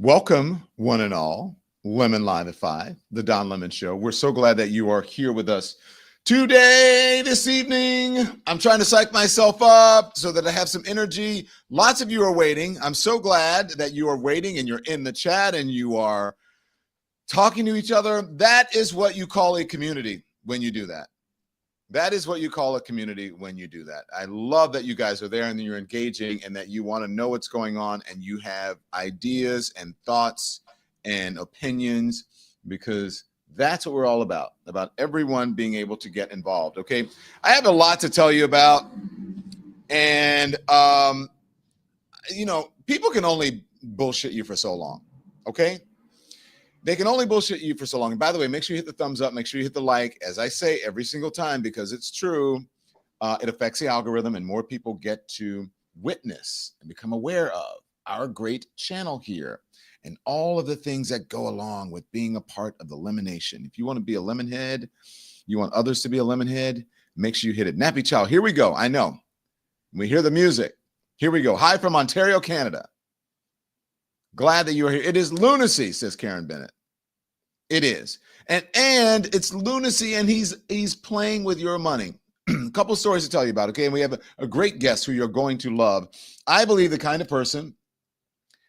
Welcome, one and all. Lemon Live at 5, the Don Lemon Show. We're so glad that you are here with us today, this evening. I'm trying to psych myself up so that I have some energy. Lots of you are waiting. I'm so glad that you are waiting and you're in the chat and you are talking to each other. That is what you call a community when you do that. That is what you call a community when you do that. I love that you guys are there and you're engaging and that you want to know what's going on and you have ideas and thoughts and opinions, because that's what we're all about everyone being able to get involved. Okay. I have a lot to tell you about. And, people can only bullshit you for so long. Okay. They can only bullshit you for so long. And by the way, make sure you hit the thumbs up. Make sure you hit the like, as I say every single time, because it's true. It affects the algorithm and more people get to witness and become aware of our great channel here and all of the things that go along with being a part of the Lemonation. If you want to be a Lemonhead, you want others to be a Lemonhead, make sure you hit it. Nappy Chow, here we go. I know. We hear the music. Here we go. Hi from Ontario, Canada. Glad that you are here. It is lunacy, says Karen Bennett. It is. And it's lunacy, and he's playing with your money. A couple stories to tell you about, okay? And we have a great guest who you're going to love. I believe the kind of person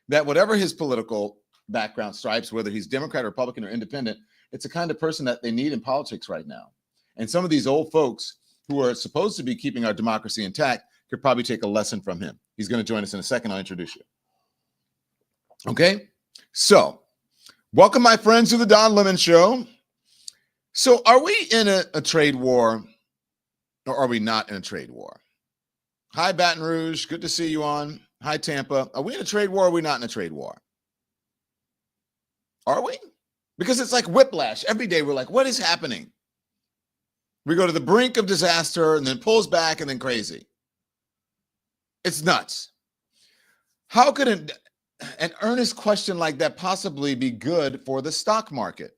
that whatever his political background stripes, whether he's Democrat, Republican, or independent, it's the kind of person that they need in politics right now. And some of these old folks who are supposed to be keeping our democracy intact could probably take a lesson from him. He's going to join us in a second. I'll introduce you. Okay? So, welcome, my friends, to the Don Lemon Show. So are we in a trade war or are we not in a trade war? Hi, Baton Rouge. Good to see you on. Hi, Tampa. Are we in a trade war or are we not in a trade war? Are we? Because it's like whiplash. Every day we're like, what is happening? We go to the brink of disaster and then pulls back and then crazy. It's nuts. How could an earnest question like that possibly be good for the stock market?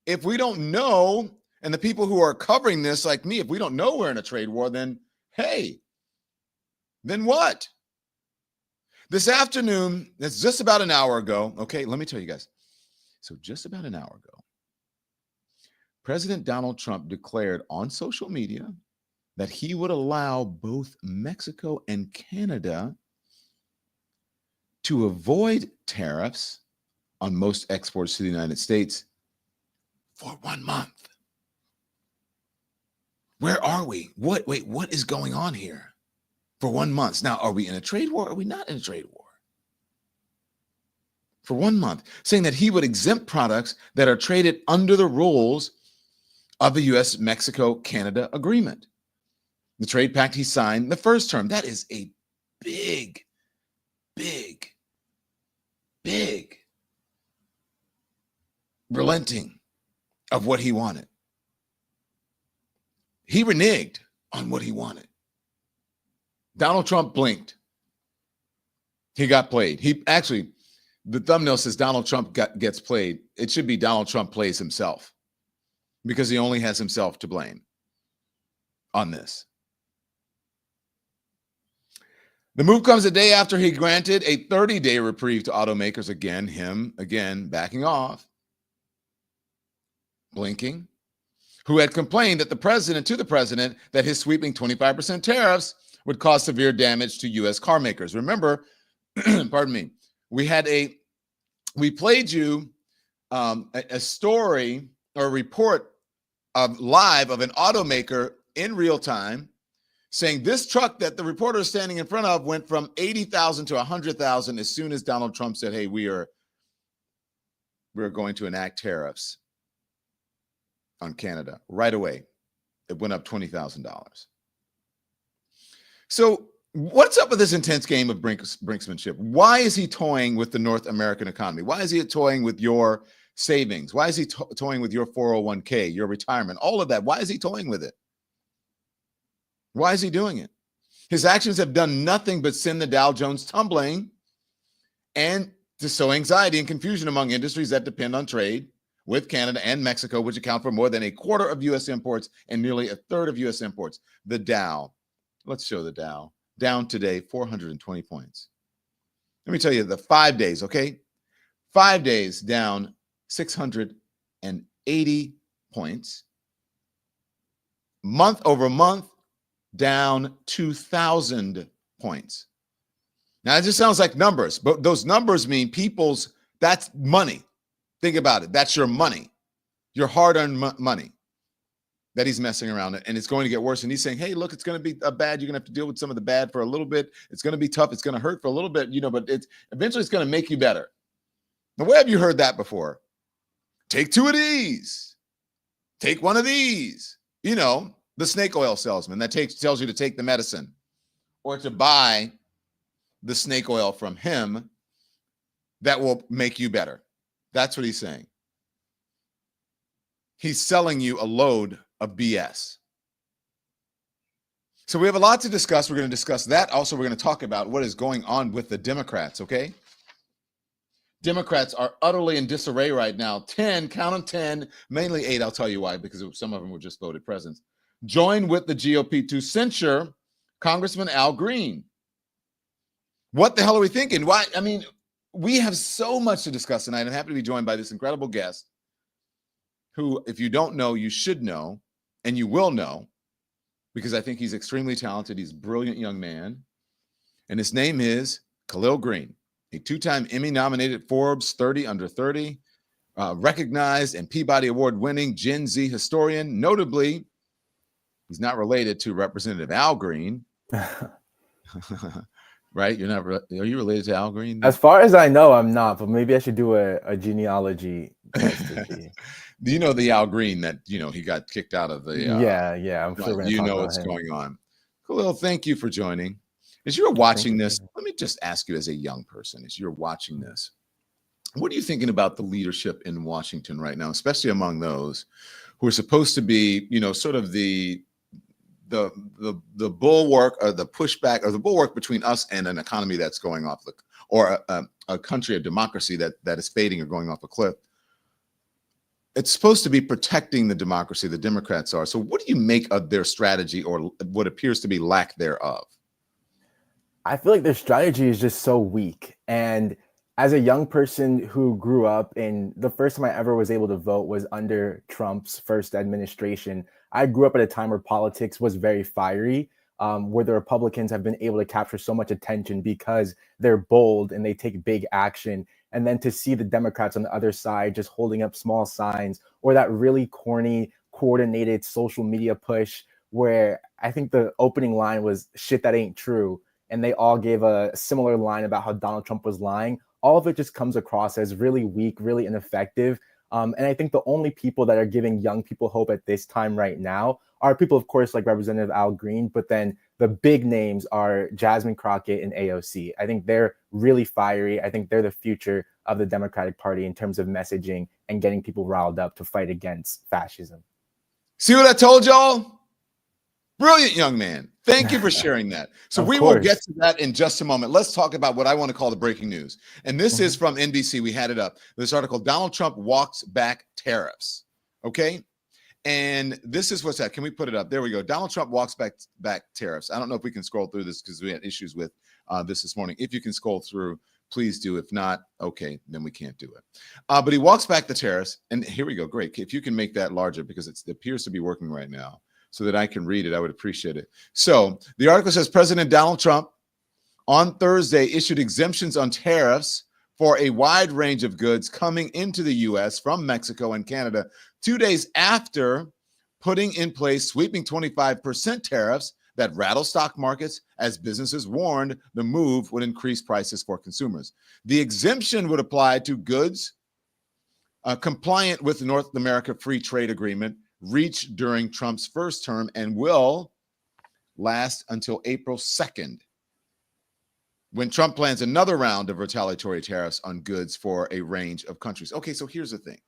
If we don't know, and the people who are covering this like me, if we don't know we're in a trade war, then hey, then what? This afternoon, it's just about an hour ago. Okay, let me tell you guys. So just about an hour ago, President Donald Trump declared on social media that he would allow both Mexico and Canada to avoid tariffs on most exports to the United States for 1 month. Where are we? What is going on here? For 1 month. Now, are we in a trade war or are we not in a trade war? For 1 month, saying that he would exempt products that are traded under the rules of the U.S.-Mexico-Canada agreement. The trade pact he signed the first term. That is a big relenting of what he wanted. He reneged on what he wanted. Donald Trump blinked. He got played. The thumbnail says Donald Trump gets played. It should be Donald Trump plays himself, because he only has himself to blame on this. The move comes a day after he granted a 30-day reprieve to automakers. Again, backing off, blinking, who had complained that the president that his sweeping 25% tariffs would cause severe damage to U.S. car makers. Remember, pardon me, we played you a story or a report live of an automaker in real time saying this truck that the reporter is standing in front of went from 80,000 to 100,000 as soon as Donald Trump said, hey, we're going to enact tariffs on Canada. Right away, it went up $20,000. So what's up with this intense game of brinksmanship? Why is he toying with the North American economy? Why is he toying with your savings? Why is he toying with your 401k, your retirement, all of that? Why is he toying with it? Why is he doing it? His actions have done nothing but send the Dow Jones tumbling and to sow anxiety and confusion among industries that depend on trade with Canada and Mexico, which account for more than a quarter of U.S. imports and nearly a third of U.S. imports. The Dow, let's show the Dow, down today 420 points. Let me tell you the 5 days, okay? 5 days down 680 points. Month over month down 2,000 points. Now, it just sounds like numbers, but those numbers mean that's money. Think about it. That's your money, your hard-earned money that he's messing around, and it's going to get worse. And he's saying, hey, look, it's going to be bad. You're going to have to deal with some of the bad for a little bit. It's going to be tough. It's going to hurt for a little bit, but eventually it's going to make you better. Now, where have you heard that before? Take 2 of these. Take 1 of these. The snake oil salesman that tells you to take the medicine or to buy the snake oil from him that will make you better. That's what he's saying. He's selling you a load of BS. So we have a lot to discuss. We're going to discuss that. Also, we're going to talk about what is going on with the Democrats, okay? Democrats are utterly in disarray right now. 10, count them 10, mainly 8. I'll tell you why, because some of them were just voted presidents. Join with the GOP to censure Congressman Al Green. What the hell are we thinking? Why? I mean, we have so much to discuss tonight. I'm happy to be joined by this incredible guest who, if you don't know, you should know, and you will know, because I think he's extremely talented. He's a brilliant young man. And his name is Kahlil Greene, a 2-time Emmy-nominated Forbes 30 Under 30, recognized and Peabody Award-winning Gen Z historian. Notably, he's not related to Representative Al Green. Right? Are you related to Al Green? As far as I know, I'm not, but maybe I should do a genealogy test. Do you know the Al Green that, he got kicked out of the... yeah, I'm sure. You know what's going on. Kahlil, thank you for joining. As you're watching this, let me just ask you as a young person, as you're watching this, what are you thinking about the leadership in Washington right now, especially among those who are supposed to be, sort of the bulwark or the pushback or the bulwark between us and an economy that's going off or a country of democracy that is fading or going off a cliff? It's supposed to be protecting the democracy. The Democrats are. So what do you make of their strategy or what appears to be lack thereof? I feel like their strategy is just so weak. And as a young person who grew up, and the first time I ever was able to vote was under Trump's first administration, I grew up at a time where politics was very fiery, where the Republicans have been able to capture so much attention because they're bold and they take big action. And then to see the Democrats on the other side just holding up small signs, or that really corny, coordinated social media push where I think the opening line was "shit that ain't true." And they all gave a similar line about how Donald Trump was lying. All of it just comes across as really weak, really ineffective. And I think the only people that are giving young people hope at this time right now are people, of course, like Representative Al Green, but then the big names are Jasmine Crockett and AOC. I think they're really fiery. I think they're the future of the Democratic Party in terms of messaging and getting people riled up to fight against fascism. See what I told y'all? Brilliant young man. Thank you for sharing that. So we will get to that in just a moment. Let's talk about what I want to call the breaking news. And this is from NBC. We had it up. This article, Donald Trump walks back tariffs. Okay. And this is what's that. Can we put it up? There we go. Donald Trump walks back tariffs. I don't know if we can scroll through this because we had issues with this morning. If you can scroll through, please do. If not, okay, then we can't do it. But he walks back the tariffs. And here we go. Great. If you can make that larger because it appears to be working right now, so that I can read it, I would appreciate it. So the article says President Donald Trump on Thursday issued exemptions on tariffs for a wide range of goods coming into the U.S. from Mexico and Canada 2 days after putting in place sweeping 25% tariffs that rattle stock markets as businesses warned the move would increase prices for consumers. The exemption would apply to goods compliant with the North America Free Trade Agreement reached during Trump's first term and will last until April 2nd, when Trump plans another round of retaliatory tariffs on goods for a range of countries. Okay, so here's the thing.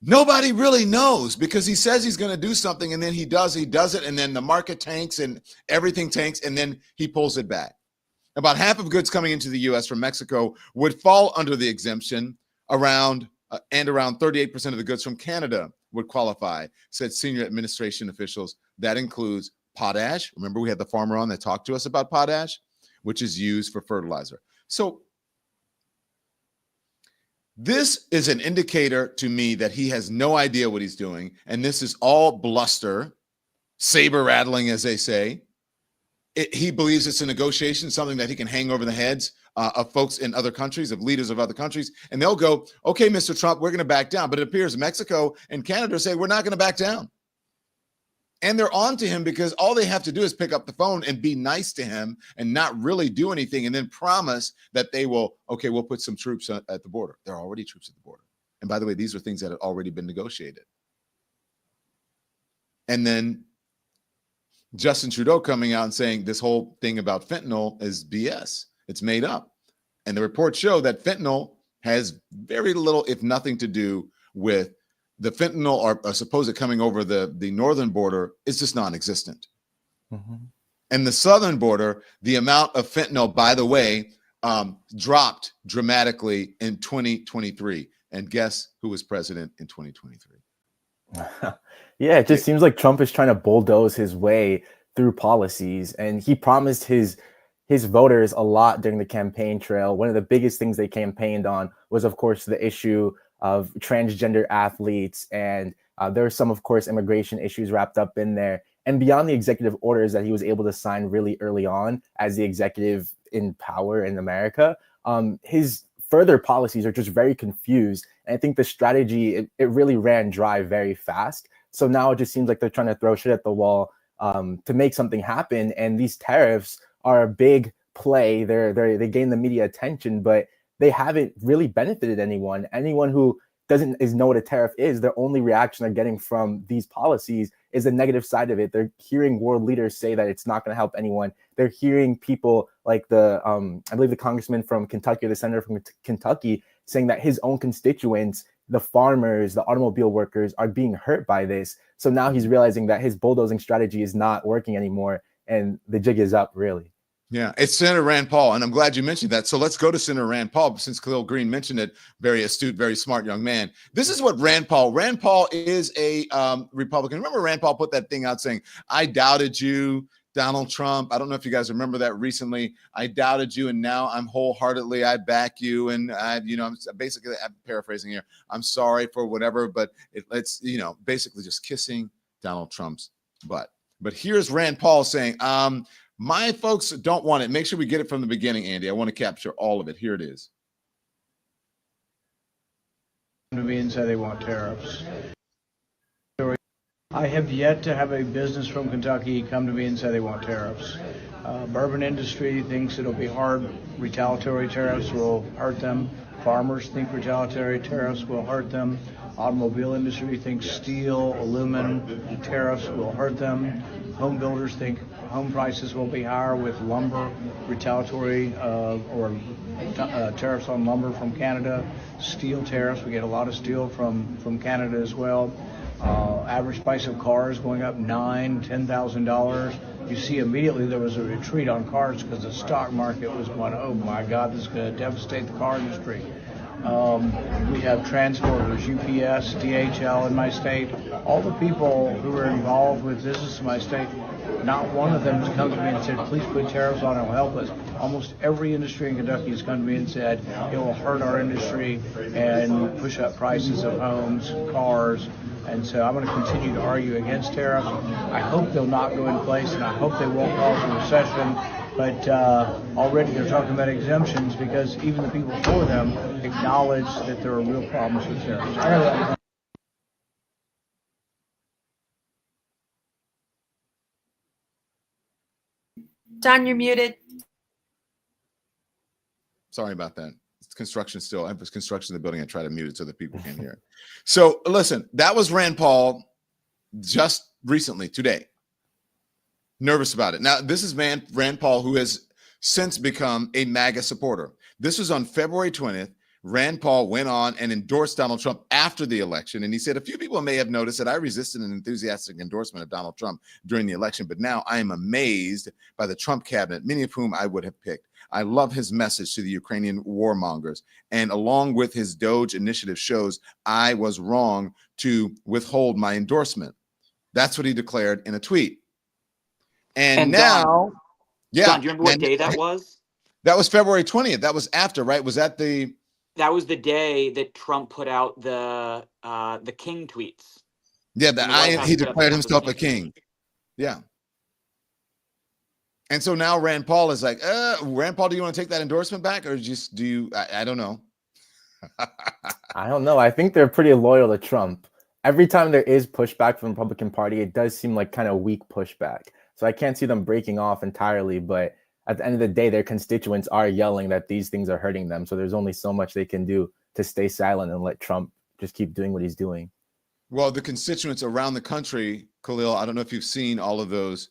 Nobody really knows because he says he's going to do something and then he does it, and then the market tanks and everything tanks, and then he pulls it back. About half of goods coming into the U.S. from Mexico would fall under the exemption, around 38% of the goods from Canada would qualify, said senior administration officials. That includes potash. Remember, we had the farmer on that talked to us about potash, which is used for fertilizer. So This is an indicator to me that he has no idea what he's doing. And this is all bluster, saber rattling, as they say. He believes it's a negotiation, something that he can hang over the heads of folks in other countries, of leaders of other countries. And they'll go, okay, Mr. Trump, we're going to back down. But it appears Mexico and Canada say, we're not going to back down. And they're on to him because all they have to do is pick up the phone and be nice to him and not really do anything and then promise that they will, okay, we'll put some troops at the border. There are already troops at the border. And by the way, these are things that had already been negotiated. And then Justin Trudeau coming out and saying this whole thing about fentanyl is BS. It's made up. And the reports show that fentanyl has very little, if nothing, to do with the fentanyl or supposed coming over the northern border is just non-existent. Mm-hmm. And the southern border, the amount of fentanyl, by the way, dropped dramatically in 2023. And guess who was president in 2023? Yeah, it just seems like Trump is trying to bulldoze his way through policies. And he promised his voters a lot during the campaign trail. One of the biggest things they campaigned on was, of course, the issue of transgender athletes. And there are some, of course, immigration issues wrapped up in there. And beyond the executive orders that he was able to sign really early on as the executive in power in America, his further policies are just very confused. And I think the strategy, it really ran dry very fast. So now it just seems like they're trying to throw shit at the wall to make something happen. And these tariffs are a big play. They gain the media attention, but they haven't really benefited anyone. Anyone who doesn't know what a tariff is, their only reaction they're getting from these policies is the negative side of it. They're hearing world leaders say that it's not going to help anyone. They're hearing people like I believe the congressman from Kentucky, or the senator from Kentucky, saying that his own constituents, the farmers, the automobile workers, are being hurt by this. So now he's realizing that his bulldozing strategy is not working anymore, and the jig is up, really. Yeah, it's Senator Rand Paul, and I'm glad you mentioned that. So let's go to Senator Rand Paul, since Kahlil Greene mentioned it. Very astute, very smart young man. This is what Rand Paul is a Republican. Remember Rand Paul put that thing out saying, I doubted you, Donald Trump. I don't know if you guys remember that recently. I doubted you, and now I'm wholeheartedly, I back you. And I'm paraphrasing here. I'm sorry for whatever, but it's, basically just kissing Donald Trump's butt. But here's Rand Paul saying, my folks don't want it. Make sure we get it from the beginning, Andy. I want to capture all of it. Here it is. To me and say they want tariffs. I have yet to have a business from Kentucky come to me and say they want tariffs. Bourbon industry thinks it'll be hard. Retaliatory tariffs will hurt them. Farmers think retaliatory tariffs will hurt them. Automobile industry thinks steel, aluminum tariffs will hurt them. Home builders think home prices will be higher with lumber, retaliatory tariffs on lumber from Canada. Steel tariffs, we get a lot of steel from Canada as well. Average price of cars going up $9,000, $10,000. You see immediately there was a retreat on cars because the stock market was going, oh my God, this is going to devastate the car industry. We have transporters, UPS, DHL in my state. All the people who are involved with business in my state, not one of them has come to me and said, please put tariffs on, it will help us. Almost every industry in Kentucky has come to me and said, it will hurt our industry and push up prices of homes, cars. And so I'm going to continue to argue against tariffs. I hope they'll not go in place, and I hope they won't cause a recession. But already they're talking about exemptions because even the people for them acknowledge that there are real problems with tariffs. John, you're muted. Sorry about that. It's construction still. If it's construction in the building, I try to mute it so that people can hear it. So listen, that was Rand Paul just recently, today. Nervous about it. Now, this is Rand Paul, who has since become a MAGA supporter. This was on February 20th. Rand Paul went on and endorsed Donald Trump after the election. And he said, a few people may have noticed that I resisted an enthusiastic endorsement of Donald Trump during the election, but now I am amazed by the Trump cabinet, many of whom I would have picked. I love his message to the Ukrainian warmongers. And along with his Doge initiative shows, I was wrong to withhold my endorsement. That's what he declared in a tweet. And now, Don, yeah. Don, do you remember what day that was? That was February 20th. That was after, right? Was that the that was the day that Trump put out the king tweets. Yeah, he declared Trump himself as a king. Yeah. And so now Rand Paul is like, Rand Paul, do you want to take that endorsement back, or just do you? I don't know. I don't know. I think they're pretty loyal to Trump. Every time there is pushback from the Republican Party, it does seem like kind of weak pushback. So I can't see them breaking off entirely, but at the end of the day, their constituents are yelling that these things are hurting them. So there's only so much they can do to stay silent and let Trump just keep doing what he's doing. Well, the constituents around the country, Kahlil, I don't know if you've seen all of those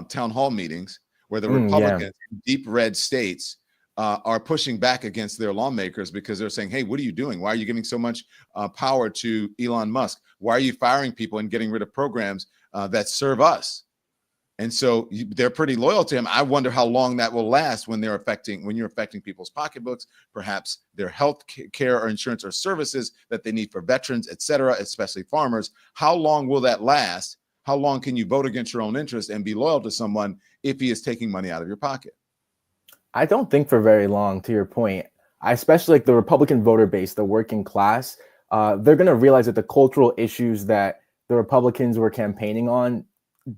town hall meetings where the Republicans in deep red states are pushing back against their lawmakers because they're saying, hey, what are you doing? Why are you giving so much power to Elon Musk? Why are you firing people and getting rid of programs that serve us? And so they're pretty loyal to him. I wonder how long that will last when you're affecting people's pocketbooks, perhaps their health care or insurance or services that they need for veterans, et cetera, especially farmers. How long will that last? How long can you vote against your own interest and be loyal to someone if he is taking money out of your pocket? I don't think for very long, to your point. I especially like the Republican voter base, the working class. They're going to realize that the cultural issues that the Republicans were campaigning on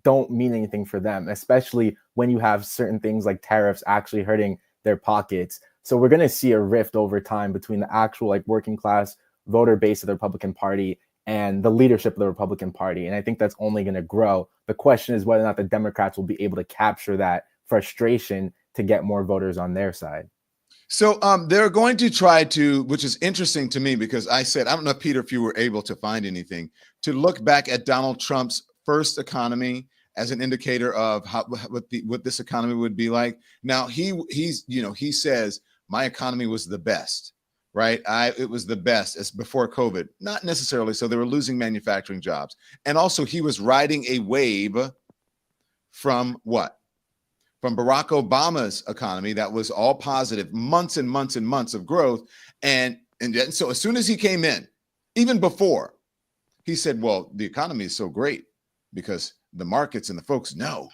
don't mean anything for them, especially when you have certain things like tariffs actually hurting their pockets. So we're going to see a rift over time between the actual like working class voter base of the Republican Party and the leadership of the Republican Party. And I think that's only going to grow. The question is whether or not the Democrats will be able to capture that frustration to get more voters on their side. So they're going to try to, which is interesting to me because I said, I don't know, Peter, if you were able to find anything, to look back at Donald Trump's first economy as an indicator of what this economy would be like. Now he says my economy was the best, right? It was the best as before COVID, not necessarily. So they were losing manufacturing jobs. And also he was riding a wave from what? From Barack Obama's economy that was all positive, months and months and months of growth. And so as soon as he came in, even before, he said, well, the economy is so great because the markets and the folks know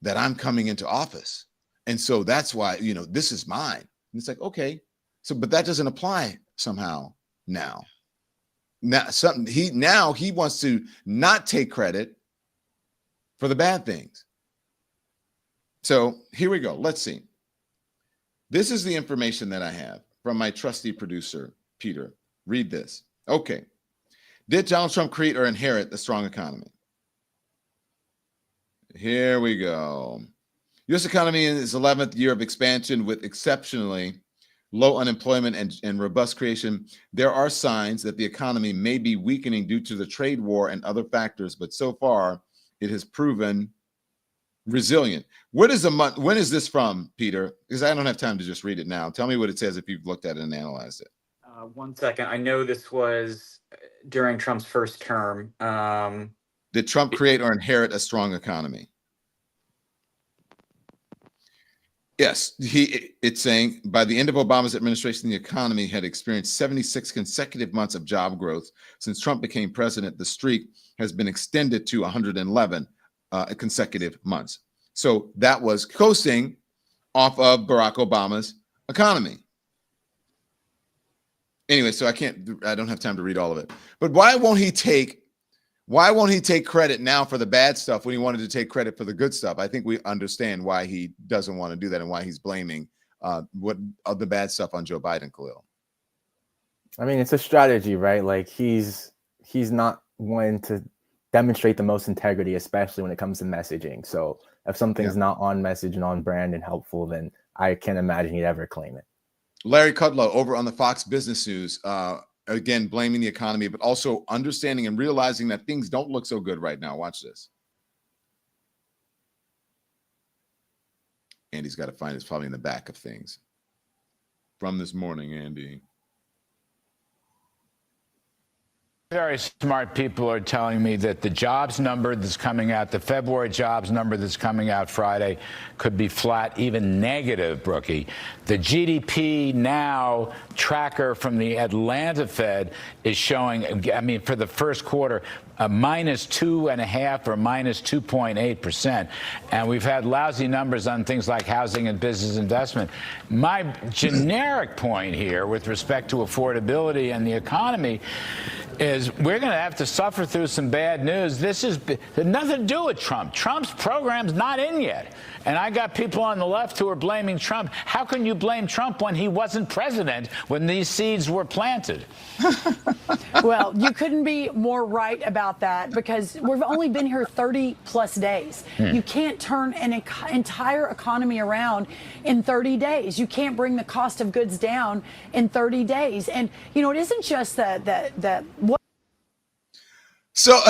that I'm coming into office. And so that's why, this is mine. And it's like, okay, so, but that doesn't apply somehow now. Now he wants to not take credit for the bad things. So here we go. Let's see. This is the information that I have from my trusty producer, Peter. Read this. Okay. Did Donald Trump create or inherit a strong economy? Here we go. U.S. economy in its 11th year of expansion with exceptionally low unemployment and robust creation. There are signs that the economy may be weakening due to the trade war and other factors, but so far it has proven resilient. When is this from, Peter? Because I don't have time to just read it now. Tell me what it says if you've looked at it and analyzed it. 1 second. I know this was during Trump's first term. Did Trump create or inherit a strong economy? Yes, it's saying by the end of Obama's administration, the economy had experienced 76 consecutive months of job growth. Since Trump became president, the streak has been extended to 111 consecutive months. So that was coasting off of Barack Obama's economy. Anyway, so I don't have time to read all of it. But why won't he take credit now for the bad stuff when he wanted to take credit for the good stuff? I think we understand why he doesn't want to do that and why he's blaming the bad stuff on Joe Biden, Kahlil. I mean, it's a strategy, right? Like he's not one to demonstrate the most integrity, especially when it comes to messaging. So if something's not on message and on brand and helpful, then I can't imagine he'd ever claim it. Larry Kudlow over on the Fox Business News, again, blaming the economy, but also understanding and realizing that things don't look so good right now. Watch this. Andy's got to find it's probably in the back of things. From this morning, Andy. Very smart people are telling me that the jobs number that's coming out, the February jobs number that's coming out Friday, could be flat, even negative, Brookie. The GDP now tracker from the Atlanta Fed is showing, I mean, for the first quarter, a -2.5 or -2.8%. And we've had lousy numbers on things like housing and business investment. My generic point here with respect to affordability and the economy is we're going to have to suffer through some bad news. This has nothing to do with Trump. Trump's program's not in yet. And I got people on the left who are blaming Trump. How can you blame Trump when he wasn't president, when these seeds were planted? Well, you couldn't be more right about that, because we've only been here 30 plus days. You can't turn an entire economy around in 30 days. You can't bring the cost of goods down in 30 days. And, you know, it isn't just what. So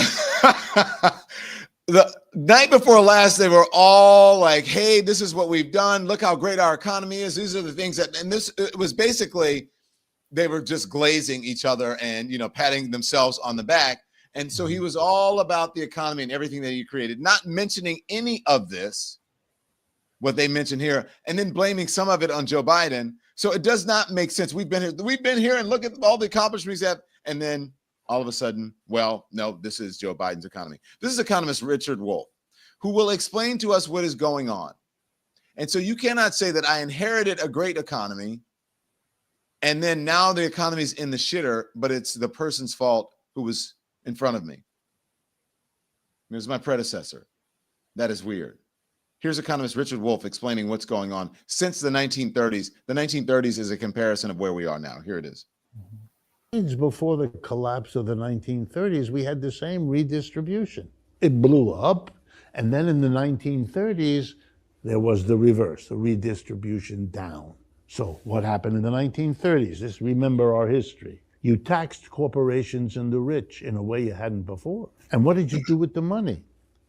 the night before last, they were all like, hey, this is what we've done. Look how great our economy is. These are the things that, and this, it was basically, they were just glazing each other and, you know, patting themselves on the back. And so he was all about the economy and everything that he created, not mentioning any of this, what they mentioned here, and then blaming some of it on Joe Biden. So it does not make sense. We've been here and look at all the accomplishments that, and then all of a sudden, well, no, this is Joe Biden's economy. This is economist Richard Wolff, who will explain to us what is going on. And so you cannot say that I inherited a great economy and then now the economy's in the shitter, but it's the person's fault who was in front of me. It was my predecessor. That is weird. Here's economist Richard Wolff explaining what's going on since the 1930s. The 1930s is a comparison of where we are now. Here it is. Before the collapse of the 1930s, we had the same redistribution. It blew up, and then in the 1930s, there was the reverse, the redistribution down. So what happened in the 1930s? Just remember our history. You taxed corporations and the rich in a way you hadn't before. And what did you do with the money?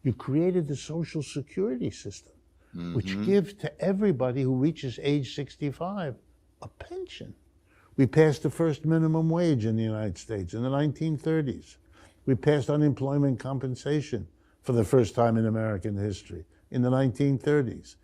You created the Social Security system, which gives to everybody who reaches age 65 a pension. We passed the first minimum wage in the United States in the 1930s. We passed unemployment compensation for the first time in American history in the 1930s.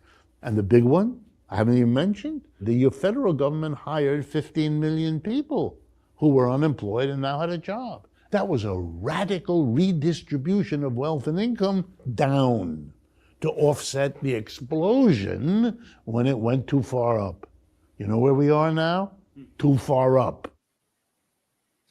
And the big one, I haven't even mentioned, the federal government hired 15 million people who were unemployed and now had a job. That was a radical redistribution of wealth and income down to offset the explosion when it went too far up. You know where we are now? Too far up.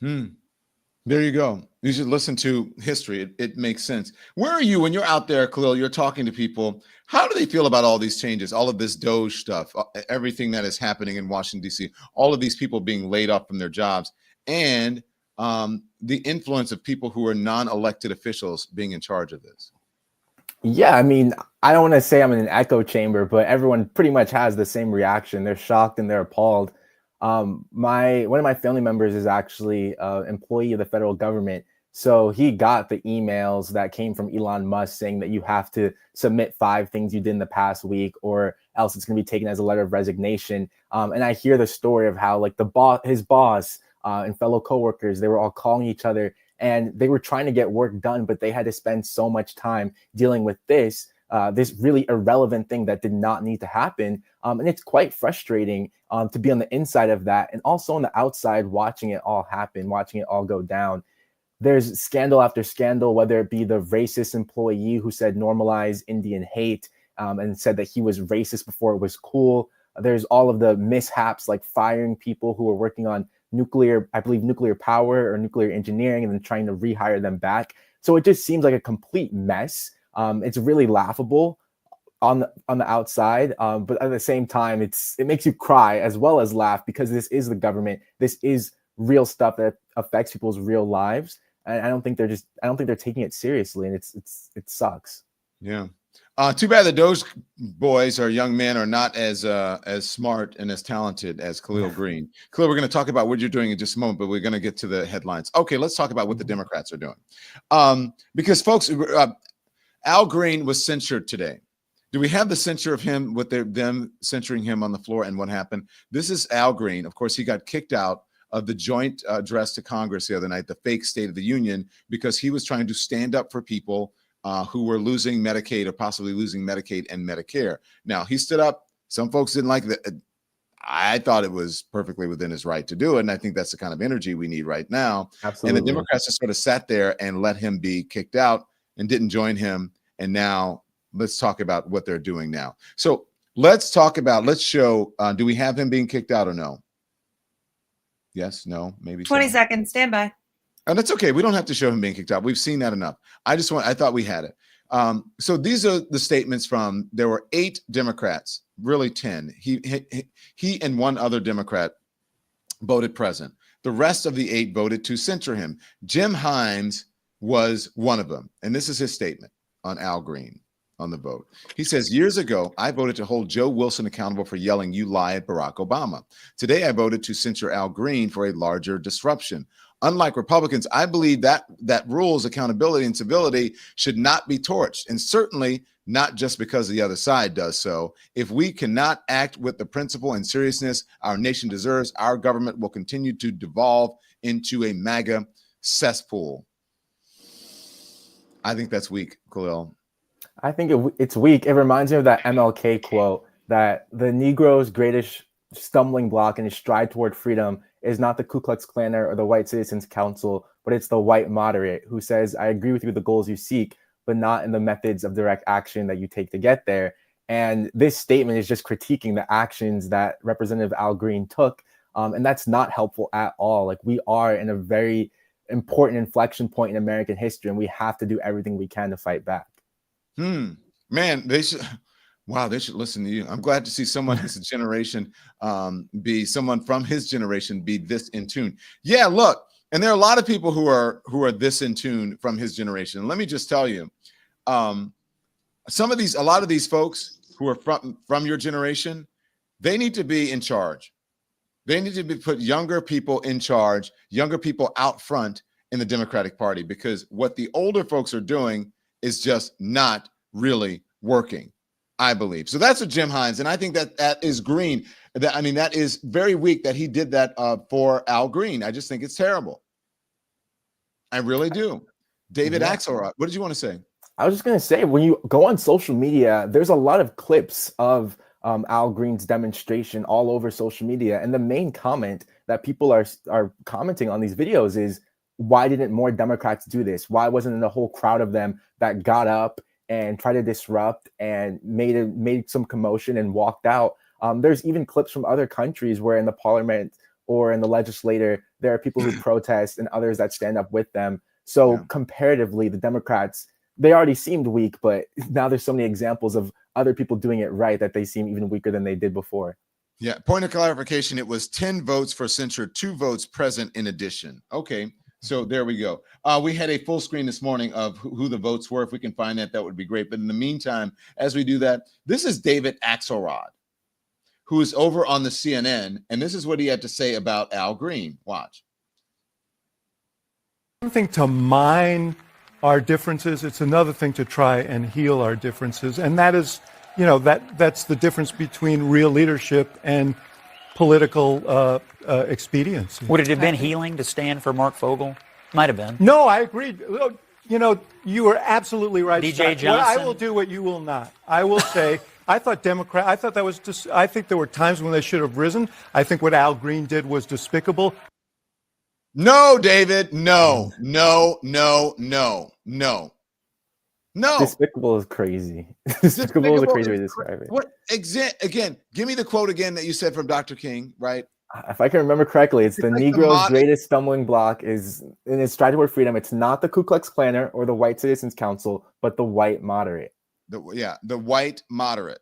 There you go. You should listen to history. It makes sense. Where are you when you're out there, Kahlil? You're talking to people. How do they feel about all these changes, all of this Doge stuff, everything that is happening in Washington, D.C., all of these people being laid off from their jobs, and the influence of people who are non-elected officials being in charge of this? Yeah, I mean, I don't want to say I'm in an echo chamber, but everyone pretty much has the same reaction. They're shocked and they're appalled. One of my family members is actually an employee of the federal government. So he got the emails that came from Elon Musk saying that you have to submit 5 things you did in the past week, or else it's going to be taken as a letter of resignation. And I hear the story of how, like, his boss and fellow coworkers, they were all calling each other and they were trying to get work done, but they had to spend so much time dealing with this really irrelevant thing that did not need to happen. And it's quite frustrating to be on the inside of that and also on the outside watching it all happen, watching it all go down. There's scandal after scandal, whether it be the racist employee who said normalize Indian hate and said that he was racist before it was cool. There's all of the mishaps like firing people who were working on nuclear power or nuclear engineering and then trying to rehire them back. So it just seems like a complete mess. It's really laughable on the outside, but at the same time, it makes you cry as well as laugh, because this is the government. This is real stuff that affects people's real lives, and I don't think they're taking it seriously, and it sucks. Yeah. Too bad the Doge boys or young men are not as smart and as talented as Kahlil Greene. Kahlil, we're going to talk about what you're doing in just a moment, but we're going to get to the headlines. Okay, let's talk about what the Democrats are doing, because folks. Al Green was censured today. Do we have the censure of him with them censoring him on the floor and what happened? This is Al Green. Of course, he got kicked out of the joint address to Congress the other night, the fake State of the Union, because he was trying to stand up for people who were losing Medicaid or possibly losing Medicaid and Medicare. Now, he stood up. Some folks didn't like that. I thought it was perfectly within his right to do it. And I think that's the kind of energy we need right now. Absolutely. And the Democrats just sort of sat there and let him be kicked out and didn't join him. And now let's talk about what they're doing now. So let's show, do we have him being kicked out or no? Yes, no, maybe 20 so. seconds. Stand by. And that's okay. We don't have to show him being kicked out. We've seen that enough. I thought we had it. So these are the statements there were 8 Democrats, really 10. He and one other Democrat voted present. The rest of the 8 voted to censure him. Jim Himes was one of them. And this is his statement on Al Green on the vote. He says, years ago, I voted to hold Joe Wilson accountable for yelling, "You lie" at Barack Obama. Today, I voted to censure Al Green for a larger disruption. Unlike Republicans, I believe that rules, accountability, and civility should not be torched, and certainly not just because the other side does so. If we cannot act with the principle and seriousness our nation deserves, our government will continue to devolve into a MAGA cesspool. I think that's weak, Kahlil. I think it's weak. It reminds me of that MLK quote that the Negro's greatest stumbling block in his stride toward freedom is not the Ku Klux Klaner or the White Citizens Council, but it's the white moderate who says, I agree with you with the goals you seek, but not in the methods of direct action that you take to get there. And this statement is just critiquing the actions that Representative Al Green took. And that's not helpful at all. Like, we are in a very important inflection point in American history, and we have to do everything we can to fight back. Man, they should listen to you. I'm glad to see someone his generation someone from his generation be this in tune. Yeah, look, and there are a lot of people who are this in tune from his generation. And let me just tell you, a lot of these folks who are from your generation, they need to be in charge. They need to put younger people in charge, younger people out front in the Democratic Party, because what the older folks are doing is just not really working, I believe. So that's what Jim Himes, and I think that is Green. That is very weak that he did that for Al Green. I just think it's terrible. I really do. David Axelrod, what did you want to say? I was just going to say, when you go on social media, there's a lot of clips of Al Green's demonstration all over social media. And the main comment that people are commenting on these videos is, why didn't more Democrats do this? Why wasn't it a whole crowd of them that got up and tried to disrupt and made some commotion and walked out? There's even clips from other countries where in the parliament or in the legislature, there are people who protest and others that stand up with them. So comparatively, the Democrats, they already seemed weak, but now there's so many examples of other people doing it right that they seem even weaker than they did before. Yeah. Point of clarification. It was 10 votes for censure, 2 votes present in addition. Okay. So there we go. We had a full screen this morning of who the votes were. If we can find that would be great. But in the meantime, as we do that, this is David Axelrod, who is over on the CNN. And this is what he had to say about Al Green. Watch. One thing to mine our differences. It's another thing to try and heal our differences. And that is, that's the difference between real leadership and political expediency. Would it have been healing to stand for Mark Fogel? Might have been. No, I agree. You are absolutely right. DJ Johnson. I will do what you will not. I will say, I think there were times when they should have risen. I think what Al Green did was despicable. No, David. No. Despicable is crazy. Despicable is a crazy way to describe it. What again? Give me the quote again that you said from Dr. King, right? If I can remember correctly, it's the Negro's greatest stumbling block is in its stride toward freedom. It's not the Ku Klux Klaner or the White Citizens Council, but the white moderate. The white moderate.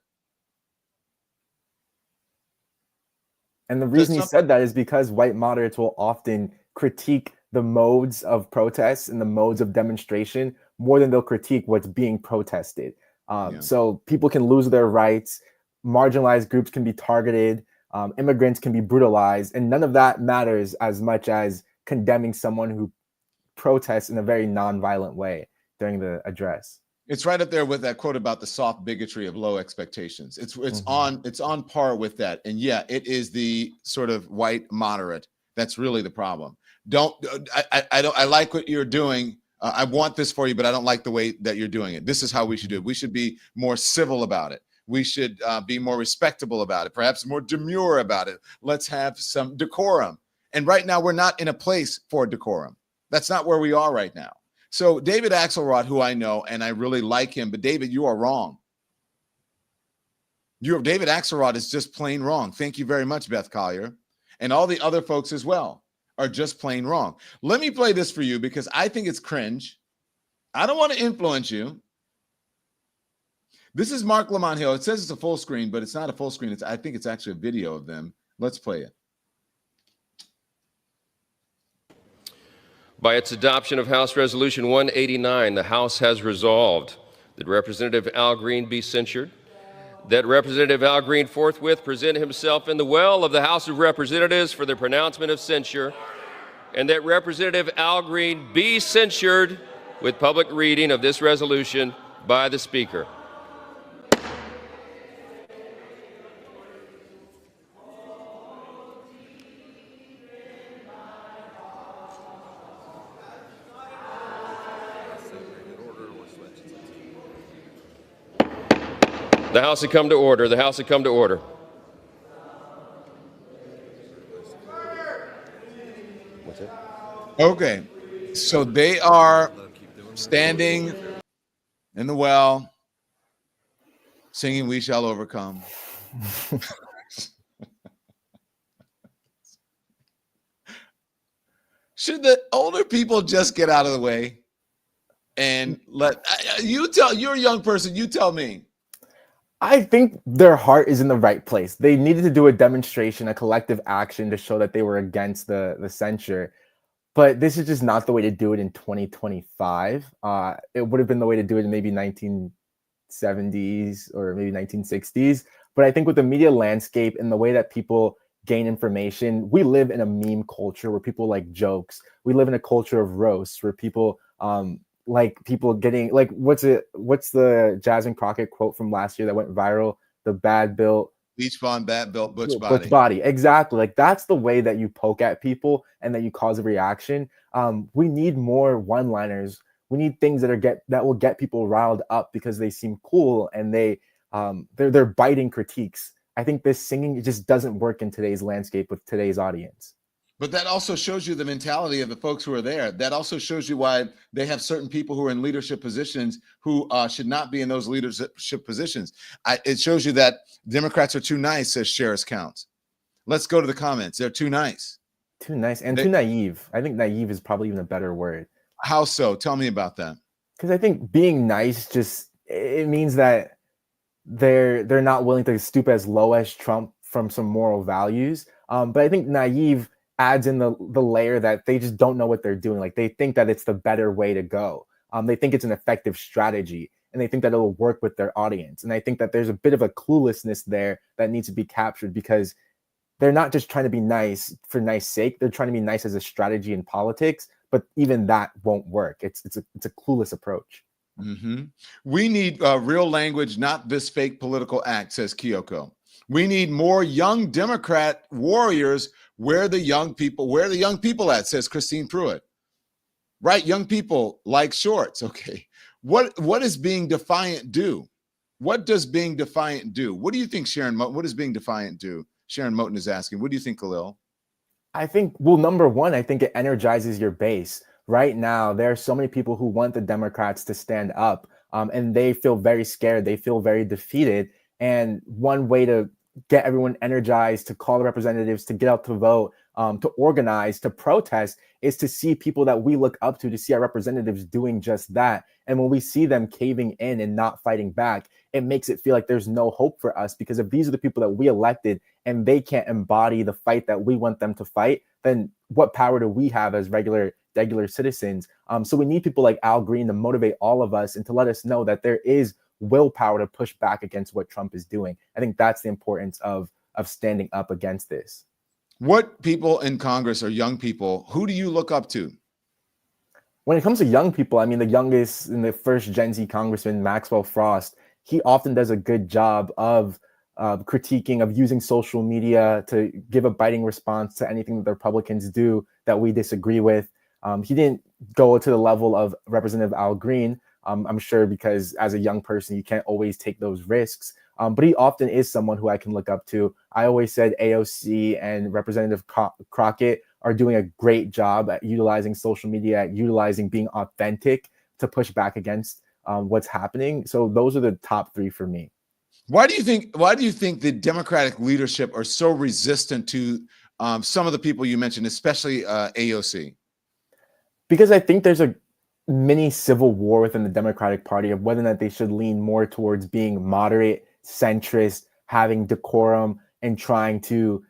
And the reason he said that is because white moderates will often critique the modes of protests and the modes of demonstration more than they'll critique what's being protested. So people can lose their rights, marginalized groups can be targeted, immigrants can be brutalized, and none of that matters as much as condemning someone who protests in a very nonviolent way during the address. It's right up there with that quote about the soft bigotry of low expectations. It's on par with that. And yeah, it is the sort of white moderate That's really the problem. I like what you're doing. I want this for you, but I don't like the way that you're doing it. This is how we should do it. We should be more civil about it. We should be more respectable about it, perhaps more demure about it. Let's have some decorum. And right now, we're not in a place for decorum. That's not where we are right now. So David Axelrod, who I know, and I really like him, but David, you are wrong. David Axelrod is just plain wrong. Thank you very much, Beth Collier. And all the other folks as well are just plain wrong. Let me play this for you because I think it's cringe. I don't want to influence you. This is Mark Lamont Hill. It says it's a full screen, but it's not a full screen. I think it's actually a video of them. Let's play it. By its adoption of House Resolution 189, the House has resolved that Representative Al Green be censured, that Representative Al Green forthwith present himself in the well of the House of Representatives for the pronouncement of censure, and that Representative Al Green be censured with public reading of this resolution by the Speaker. The House had come to order. The House had come to order. What's it? Okay. So they are standing in the well, singing "We Shall Overcome." Should the older people just get out of the way and let you tell? You're a young person. You tell me. I think their heart is in the right place. They needed to do a demonstration, a collective action to show that they were against the censure. But this is just not the way to do it in 2025. It would have been the way to do it in maybe 1970s or maybe 1960s. But I think with the media landscape and the way that people gain information, we live in a meme culture where people like jokes. We live in a culture of roasts where people like people getting like what's the Jasmine Crockett quote from last year that went viral? The bad built Beach Bond, bad built, butch body. Body. Exactly. Like that's the way that you poke at people and that you cause a reaction. We need more one-liners. We need things that will get people riled up because they seem cool and they're biting critiques. I think this singing, it just doesn't work in today's landscape with today's audience. But that also shows you the mentality of the folks who are there. That also shows you why they have certain people who are in leadership positions who should not be in those leadership positions. It shows you that Democrats are too nice, says Shares Counts. Let's go to the comments. They're too nice. Too nice and too naive. I think naive is probably even a better word. How so? Tell me about that. Because I think being nice it means that they're not willing to stoop as low as Trump from some moral values. But I think naive adds in the layer that they just don't know what they're doing. Like they think that it's the better way to go. They think it's an effective strategy and they think that it'll work with their audience. And I think that there's a bit of a cluelessness there that needs to be captured because they're not just trying to be nice for nice sake. They're trying to be nice as a strategy in politics, but even that won't work. It's a clueless approach. Mm-hmm. We need real language, not this fake political act, says Kyoko. We need more young Democrat warriors. Where the young people at, says Christine Pruitt. Right, young people like shorts. Okay, what does being defiant do? What does being defiant do? What do you think, Sharon? What does being defiant do? Sharon Moten is asking. What do you think, Kahlil? I think, well, number one, I think it energizes your base. Right now, there are so many people who want the Democrats to stand up, and they feel very scared. They feel very defeated. And one way to get everyone energized, to call the representatives, to get out to vote, to organize, to protest, is to see people that we look up to see our representatives doing just that. And when we see them caving in and not fighting back, it makes it feel like there's no hope for us, because if these are the people that we elected and they can't embody the fight that we want them to fight, then what power do we have as regular citizens? So we need people like Al Green to motivate all of us and to let us know that there is willpower to push back against what Trump is doing. I think that's the importance of standing up against this. What people in Congress are young people? Who do you look up to? When it comes to young people, I mean, the youngest and the first Gen Z congressman, Maxwell Frost, he often does a good job of critiquing of using social media to give a biting response to anything that the Republicans do that we disagree with. He didn't go to the level of Representative Al Green, I'm sure, because as a young person, you can't always take those risks. But he often is someone who I can look up to. I always said AOC and Representative Crockett are doing a great job at utilizing social media, at utilizing being authentic to push back against what's happening. So those are the top three for me. Why do you think the Democratic leadership are so resistant to some of the people you mentioned, especially AOC? Because I think there's a mini civil war within the Democratic Party of whether or not they should lean more towards being moderate, centrist, having decorum, and trying to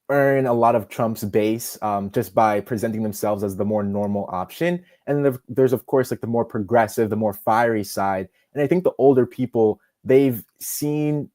earn a lot of Trump's base just by presenting themselves as the more normal option. And then there's, of course, like the more progressive, the more fiery side. And I think the older people, they've seen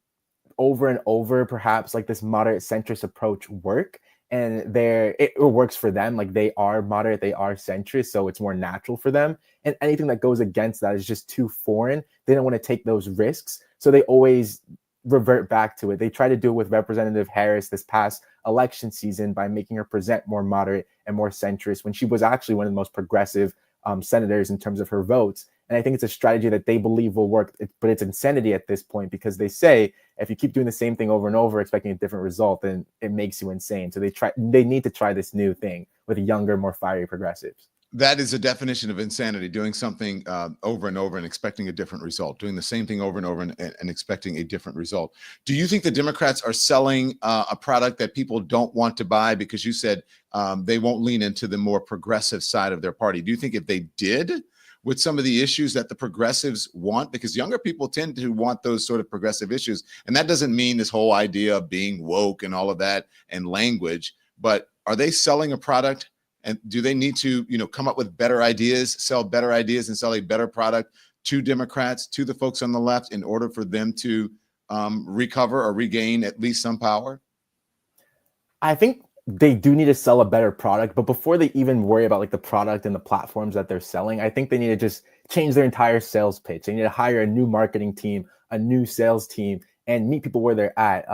over and over perhaps like this moderate centrist approach work. And it works for them. Like they are moderate, they are centrist, so it's more natural for them. And anything that goes against that is just too foreign. They don't want to take those risks. So they always revert back to it. They tried to do it with Representative Harris this past election season by making her present more moderate and more centrist when she was actually one of the most progressive senators in terms of her votes. And I think it's a strategy that they believe will work, but it's insanity at this point because they say if you keep doing the same thing over and over, expecting a different result, then it makes you insane. So they need to try this new thing with younger, more fiery progressives. That is a definition of insanity, doing something over and over and expecting a different result, doing the same thing over and over and expecting a different result. Do you think the Democrats are selling a product that people don't want to buy because you said they won't lean into the more progressive side of their party? Do you think if they did, with some of the issues that the progressives want, because younger people tend to want those sort of progressive issues. And that doesn't mean this whole idea of being woke and all of that and language, but are they selling a product? And do they need to, come up with better ideas, sell better ideas and sell a better product to Democrats, to the folks on the left in order for them to recover or regain at least some power? I think they do need to sell a better product, but before they even worry about like the product and the platforms that they're selling, I think they need to just change their entire sales pitch. They need to hire a new marketing team, a new sales team, and meet people where they're at.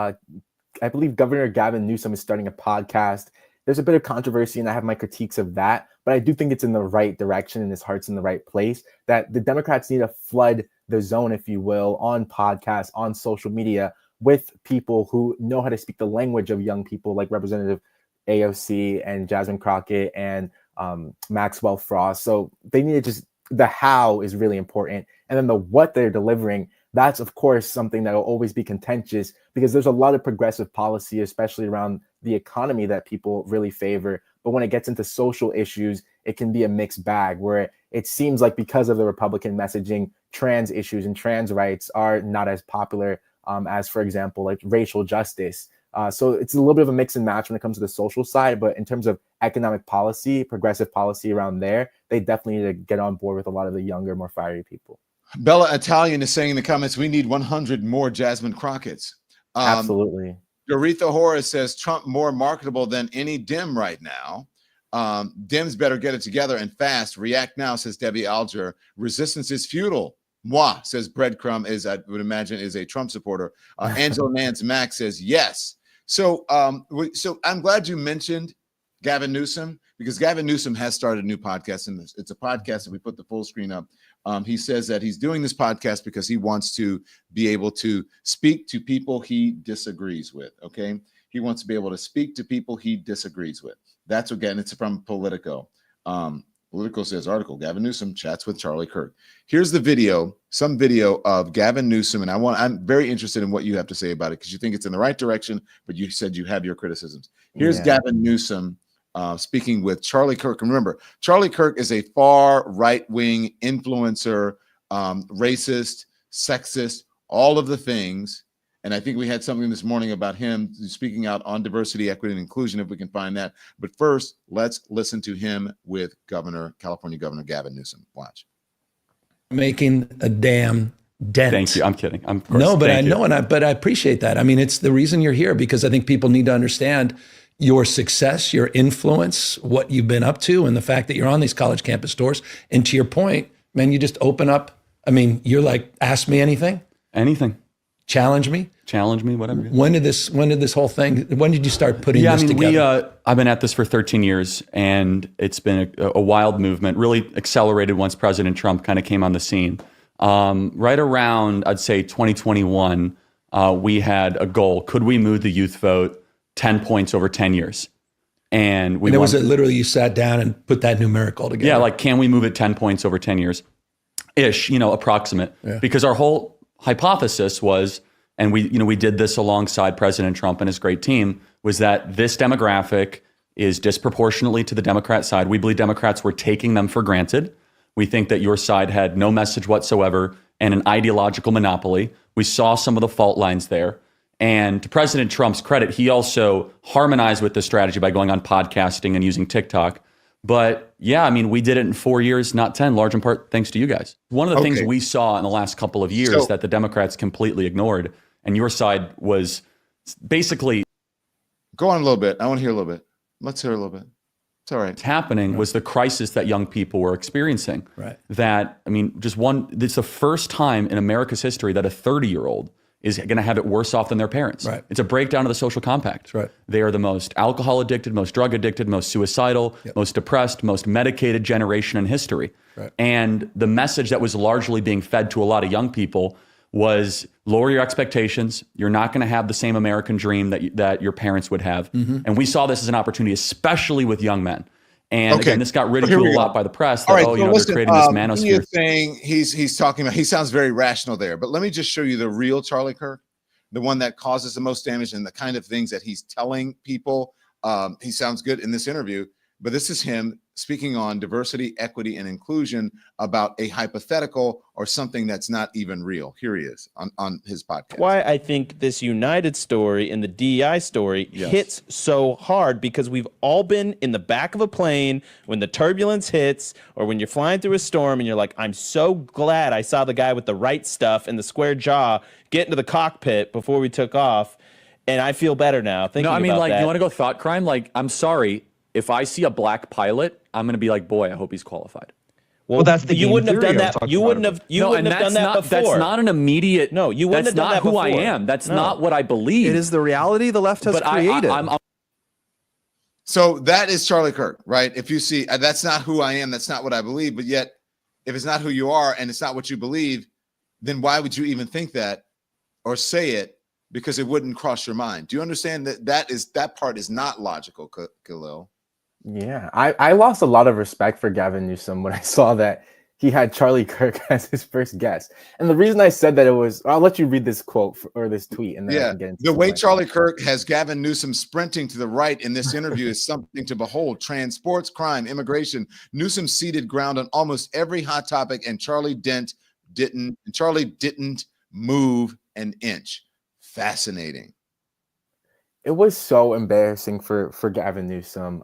I believe Governor Gavin Newsom is starting a podcast. There's a bit of controversy, and I have my critiques of that, but I do think it's in the right direction and his heart's in the right place, that the Democrats need to flood the zone, if you will, on podcasts, on social media, with people who know how to speak the language of young people like Representative AOC and Jasmine Crockett and Maxwell Frost. So they need to the how is really important. And then the what they're delivering, that's of course something that will always be contentious because there's a lot of progressive policy, especially around the economy, that people really favor. But when it gets into social issues, it can be a mixed bag where it seems like because of the Republican messaging, trans issues and trans rights are not as popular as, for example, like racial justice. So it's a little bit of a mix and match when it comes to the social side, but in terms of economic policy, progressive policy around there, they definitely need to get on board with a lot of the younger, more fiery people. Bella Italian is saying in the comments, we need 100 more Jasmine Crockett's. Absolutely. Doretha Horace says Trump more marketable than any Dem right now. Dems better get it together and fast. React now, says Debbie Alger. Resistance is futile. Moi, says Breadcrumb, I would imagine is a Trump supporter. Angela Nance Mack says yes. So I'm glad you mentioned Gavin Newsom, because Gavin Newsom has started a new podcast, and it's a podcast, and we put the full screen up. He says that he's doing this podcast because he wants to be able to speak to people he disagrees with, okay? He wants to be able to speak to people he disagrees with. That's, again, it's from Politico. Politico says, article, Gavin Newsom chats with Charlie Kirk. Here's the video, some video of Gavin Newsom, and I'm very interested in what you have to say about it because you think it's in the right direction, but you said you have your criticisms. Here's Gavin Newsom speaking with Charlie Kirk. And remember, Charlie Kirk is a far right-wing influencer, racist, sexist, all of the things. And I think we had something this morning about him speaking out on diversity, equity, and inclusion, if we can find that. But first, let's listen to him with California Governor Gavin Newsom. Watch. Making a damn dent. Thank you. I'm kidding. But I appreciate that. I mean, it's the reason you're here, because I think people need to understand your success, your influence, what you've been up to, and the fact that you're on these college campus tours. And to your point, man, you just open up. I mean, you're like, ask me anything. Anything. Challenge me. challenge me, whatever. When did this whole thing, when did you start putting this together? I've been at this for 13 years, and it's been a wild movement, really accelerated once President Trump kind of came on the scene. Right around, I'd say 2021, we had a goal. Could we move the youth vote 10 points over 10 years? And it was literally you sat down and put that numerical together. Yeah, like, can we move it 10 points over 10 years? Ish, approximate. Yeah. Because our whole hypothesis was, and we did this alongside President Trump and his great team, was that this demographic is disproportionately to the Democrat side. We believe Democrats were taking them for granted. We think that your side had no message whatsoever and an ideological monopoly. We saw some of the fault lines there. And to President Trump's credit, he also harmonized with the strategy by going on podcasting and using TikTok. But yeah, I mean, we did it in 4 years, not 10, large in part thanks to you guys. One of the things we saw in the last couple of years that the Democrats completely ignored, and your side was basically... Go on a little bit. I want to hear a little bit. Let's hear a little bit. It's all right. Happening was the crisis that young people were experiencing. Right. That, I mean, it's the first time in America's history that a 30-year-old is going to have it worse off than their parents. Right. It's a breakdown of the social compact. That's right. They are the most alcohol addicted, most drug addicted, most suicidal, most depressed, most medicated generation in history. Right. And the message that was largely being fed to a lot of young people was lower your expectations. You're not going to have the same American dream that your parents would have. Mm-hmm. And we saw this as an opportunity, especially with young men. And again, this got ridiculed a lot by the press. That, they're creating this manosphere. He is saying he's talking about, he sounds very rational there, but let me just show you the real Charlie Kirk, the one that causes the most damage and the kind of things that he's telling people. He sounds good in this interview, but this is him speaking on diversity, equity, and inclusion about a hypothetical or something that's not even real. Here he is on his podcast. Why I think this United story and the DEI story hits so hard, because we've all been in the back of a plane when the turbulence hits, or when you're flying through a storm and you're like, I'm so glad I saw the guy with the right stuff and the square jaw get into the cockpit before we took off, and I feel better now thinking about that. You want to go thought crime? Like, I'm sorry, if I see a black pilot, I'm going to be like, boy, I hope he's qualified. Well, that's the you wouldn't have done that. You wouldn't have. You wouldn't have done that before. That's not an immediate. No, you wouldn't have done that before. That's not who I am. That's not what I believe. It is the reality the left has created. So that is Charlie Kirk, right? If you see, that's not who I am. That's not what I believe. But yet, if it's not who you are and it's not what you believe, then why would you even think that or say it? Because it wouldn't cross your mind. Do you understand that part is not logical, Kahlil? Yeah, I lost a lot of respect for Gavin Newsom when I saw that he had Charlie Kirk as his first guest. And the reason I said that I'll let you read this quote or this tweet. And then I can get into the way Charlie Kirk has Gavin Newsom sprinting to the right in this interview is something to behold. Transports, crime, immigration. Newsom ceded ground on almost every hot topic, and Charlie didn't move an inch. Fascinating. It was so embarrassing for Gavin Newsom.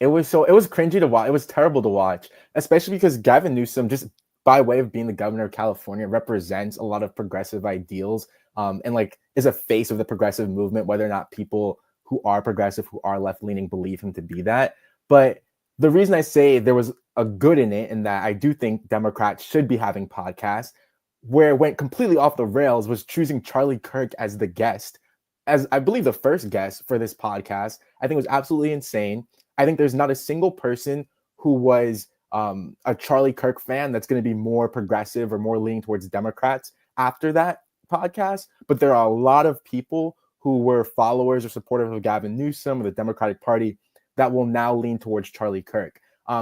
It was cringy to watch. It was terrible to watch, especially because Gavin Newsom, just by way of being the governor of California, represents a lot of progressive ideals, and like is a face of the progressive movement, whether or not people who are progressive, who are left-leaning, believe him to be that. But the reason I say there was a good in it, and that I do think Democrats should be having podcasts, where it went completely off the rails, was choosing Charlie Kirk as the guest, as I believe the first guest for this podcast. I think it was absolutely insane. I think there's not a single person who was a Charlie Kirk fan that's going to be more progressive or more leaning towards Democrats after that podcast. But there are a lot of people who were followers or supporters of Gavin Newsom or the Democratic Party that will now lean towards Charlie Kirk.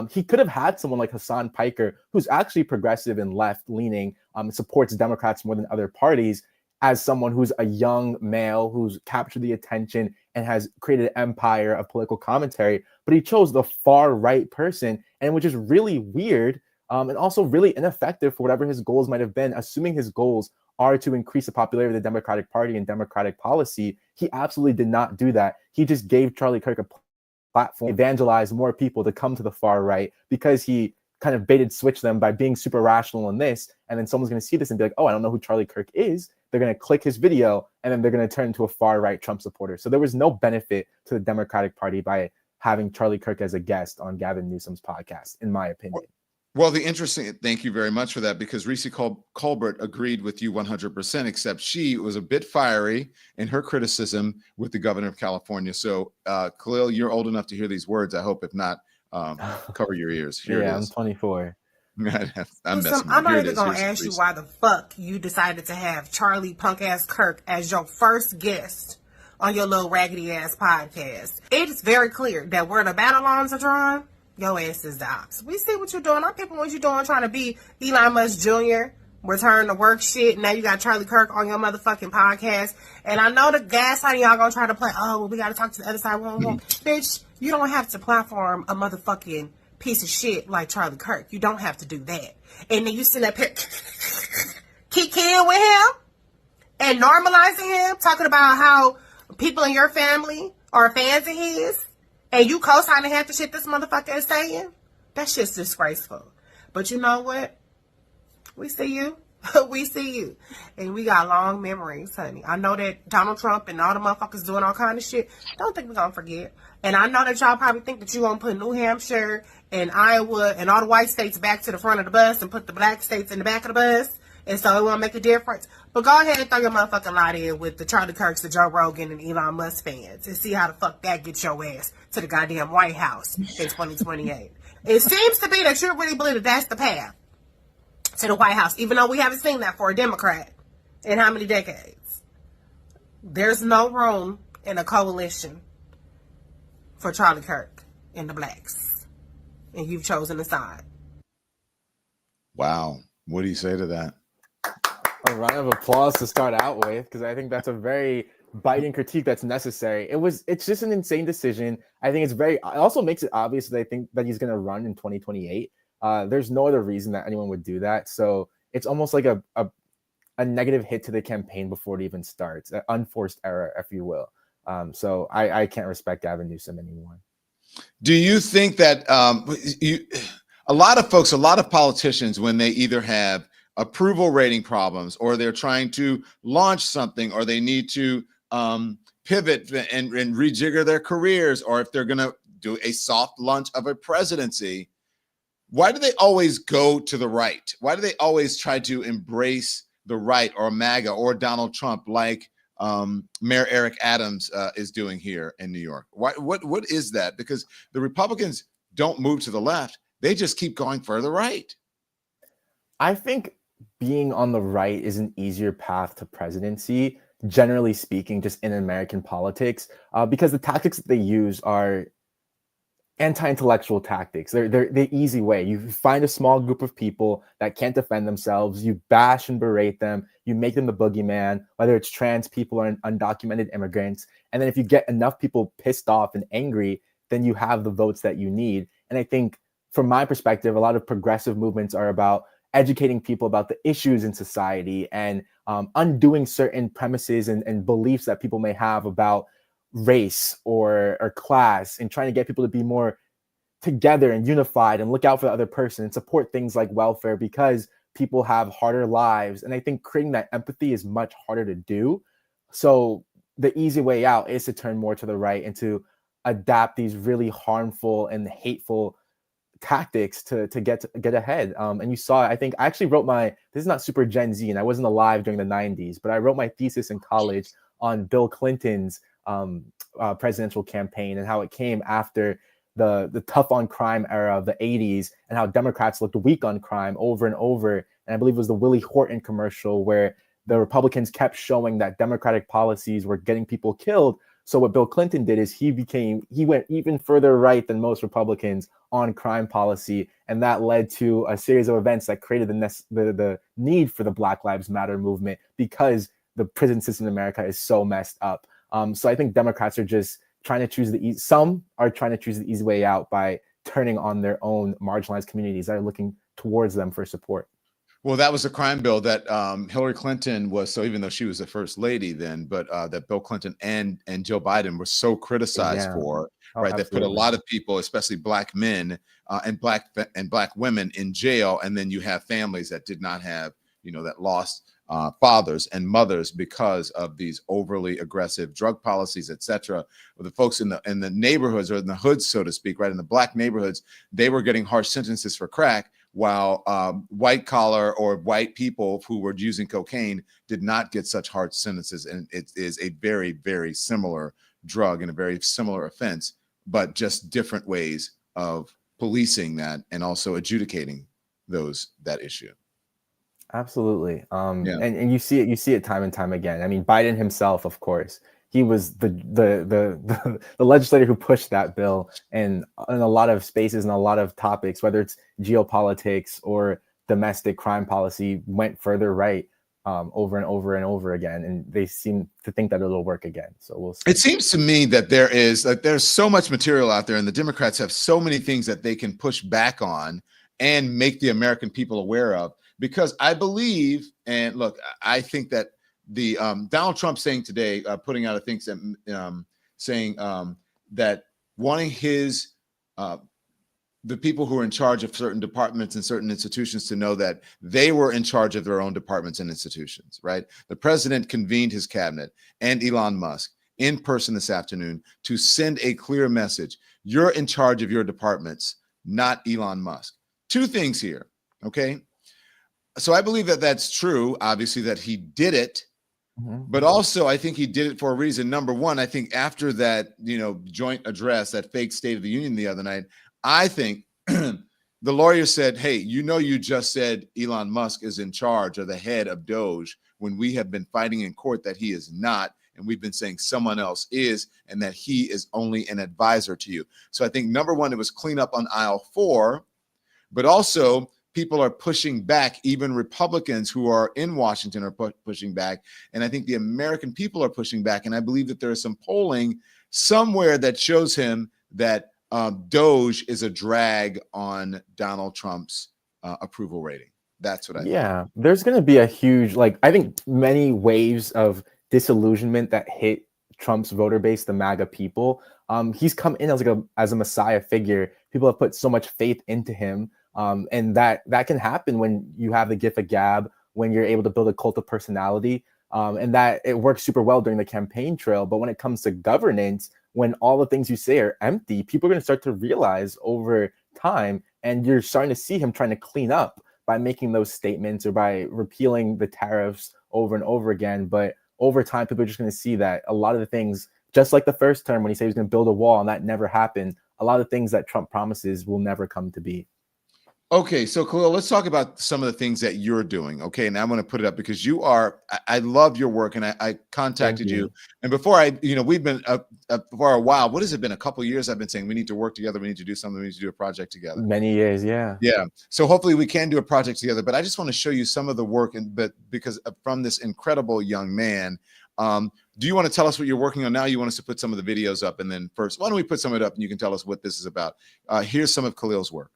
He could have had someone like Hassan Piker, who's actually progressive and left-leaning, supports Democrats more than other parties, as someone who's a young male who's captured the attention and has created an empire of political commentary. But he chose the far-right person, and which is really weird and also really ineffective for whatever his goals might have been. Assuming his goals are to increase the popularity of the Democratic Party and Democratic policy, he absolutely did not do that. He just gave Charlie Kirk a platform, evangelize more people to come to the far right, because he kind of baited switch them by being super rational in this. And then someone's going to see this and be like, oh, I don't know who Charlie Kirk is. They're going to click his video, and then they're going to turn into a far right Trump supporter. So there was no benefit to the Democratic Party by having Charlie Kirk as a guest on Gavin Newsom's podcast, in my opinion. Well, thank you very much for that, because Reese Colbert agreed with you 100%, except she was a bit fiery in her criticism with the governor of California. So, Kahlil, you're old enough to hear these words. I hope, if not, cover your ears. Here it Yeah, I'm is. 24. I'm not even going to ask you why the fuck you decided to have Charlie punk-ass Kirk as your first guest on your little raggedy-ass podcast. It's very clear that where the battle lines are drawn, your ass is the ops. We see what you're doing. I'm people what you're doing, trying to be Elon Musk Jr., return to work shit. Now you got Charlie Kirk on your motherfucking podcast. And I know the gaslighting y'all gonna try to play, oh, well, we gotta talk to the other side. Bitch, you don't have to platform a motherfucking piece of shit like Charlie Kirk. You don't have to do that. And then you sit up here kicking with him and normalizing him, talking about how people in your family are fans of his. And you co-signing half the shit this motherfucker is saying? That shit's disgraceful. But you know what? We see you. We see you. And we got long memories, honey. I know that Donald Trump and all the motherfuckers doing all kind of shit. Don't think we're going to forget. And I know that y'all probably think that you're going to put New Hampshire and Iowa and all the white states back to the front of the bus and put the black states in the back of the bus. And so it won't make a difference. But go ahead and throw your motherfucking lot in with the Charlie Kirks, the Joe Rogan, and Elon Musk fans and see how the fuck that gets your ass to the goddamn White House in 2028. It seems to be that you really believe that that's the path to the White House, even though we haven't seen that for a Democrat in how many decades. There's no room in a coalition for Charlie Kirk and the blacks. And you've chosen a side. Wow. What do you say to that? A round of applause to start out with, because I think that's a very biting critique that's necessary. It's just an insane decision. I think it also makes it obvious that I think that he's going to run in 2028. There's no other reason that anyone would do that. So it's almost like a negative hit to the campaign before it even starts, an unforced error, if you will. So I can't respect Gavin Newsom anymore. Do you think that a lot of politicians, when they either have approval rating problems or they're trying to launch something or they need to pivot and rejigger their careers, or if they're going to do a soft launch of a presidency, why do they always go to the right? Why do they always try to embrace the right, or MAGA, or Donald Trump, like Mayor Eric Adams is doing here in New York? What is that? Because the Republicans don't move to the left. They just keep going further right. I think being on the right is an easier path to presidency, generally speaking, just in American politics, because the tactics that they use are anti-intellectual tactics. They're the easy way. You find a small group of people that can't defend themselves, you bash and berate them, you make them the boogeyman, whether it's trans people or undocumented immigrants. And then if you get enough people pissed off and angry, then you have the votes that you need. And I think from my perspective, a lot of progressive movements are about educating people about the issues in society and undoing certain premises and beliefs that people may have about race or class, and trying to get people to be more together and unified and look out for the other person and support things like welfare, because people have harder lives. And I think creating that empathy is much harder to do. So the easy way out is to turn more to the right and to adapt these really harmful and hateful tactics to get ahead. And you saw, I think I actually wrote this is not super Gen Z, and I wasn't alive during the 90s, but I wrote my thesis in college on Bill Clinton's presidential campaign and how it came after the tough on crime era of the 80s, and how Democrats looked weak on crime over and over. And I believe it was the Willie Horton commercial where the Republicans kept showing that Democratic policies were getting people killed. So what Bill Clinton did is he went even further right than most Republicans on crime policy. And that led to a series of events that created the need for the Black Lives Matter movement, because the prison system in America is so messed up. So I think Democrats are just trying to choose some are trying to choose the easy way out by turning on their own marginalized communities that are looking towards them for support. Well, that was a crime bill that Hillary Clinton was, so even though she was the first lady then, but that Bill Clinton and Joe Biden were so criticized for, right? That put a lot of people, especially Black men and black women, in jail. And then you have families that did not have, that lost fathers and mothers because of these overly aggressive drug policies, etc. The folks in the neighborhoods, or in the hoods, so to speak, right, in the Black neighborhoods, they were getting harsh sentences for crack, while white collar or white people who were using cocaine did not get such hard sentences. And it is a very, very similar drug and a very similar offense, but just different ways of policing that and also adjudicating that issue. Absolutely. And you see it time and time again. I mean, Biden himself, of course, he was the legislator who pushed that bill, and in a lot of spaces and a lot of topics, whether it's geopolitics or domestic crime policy, went further right over and over and over again. And they seem to think that it'll work again. So we'll see. It seems to me that there's so much material out there, and the Democrats have so many things that they can push back on and make the American people aware of. Because I believe, and look, I think that the Donald Trump saying today, putting out a thing saying that wanting his the people who are in charge of certain departments and certain institutions to know that they were in charge of their own departments and institutions, right? The president convened his cabinet and Elon Musk in person this afternoon to send a clear message. You're in charge of your departments, not Elon Musk. Two things here, okay? So I believe that that's true, obviously, that he did it. But also, I think he did it for a reason. Number one, I think after that, joint address, that fake State of the Union the other night, I think the lawyer said, hey, you just said Elon Musk is in charge or the head of Doge when we have been fighting in court that he is not. And we've been saying someone else is, and that he is only an advisor to you. So I think, number one, it was clean up on aisle 4, but also people are pushing back. Even Republicans who are in Washington are pushing back. And I think the American people are pushing back. And I believe that there is some polling somewhere that shows him that Doge is a drag on Donald Trump's approval rating. That's what I think. Yeah, there's going to be a huge, I think many waves of disillusionment that hit Trump's voter base, the MAGA people. He's come in as a messiah figure. People have put so much faith into him. And that can happen when you have the gift of gab, when you're able to build a cult of personality, and that it works super well during the campaign trail. But when it comes to governance, when all the things you say are empty, people are going to start to realize over time, and you're starting to see him trying to clean up by making those statements or by repealing the tariffs over and over again. But over time, people are just going to see that a lot of the things, just like the first term when he said he was going to build a wall and that never happened, a lot of the things that Trump promises will never come to be. Okay, so Kahlil, let's talk about some of the things that you're doing. Okay, and I'm going to put it up because I love your work, and I contacted you. And before we've been for a while. What has it been? A couple of years I've been saying we need to work together. We need to do something. We need to do a project together. Many years, yeah. Yeah. So hopefully we can do a project together. But I just want to show you some of the work, because from this incredible young man. Do you want to tell us what you're working on now? You want us to put some of the videos up, and then first, why don't we put some of it up and you can tell us what this is about? Here's some of Kahlil's work.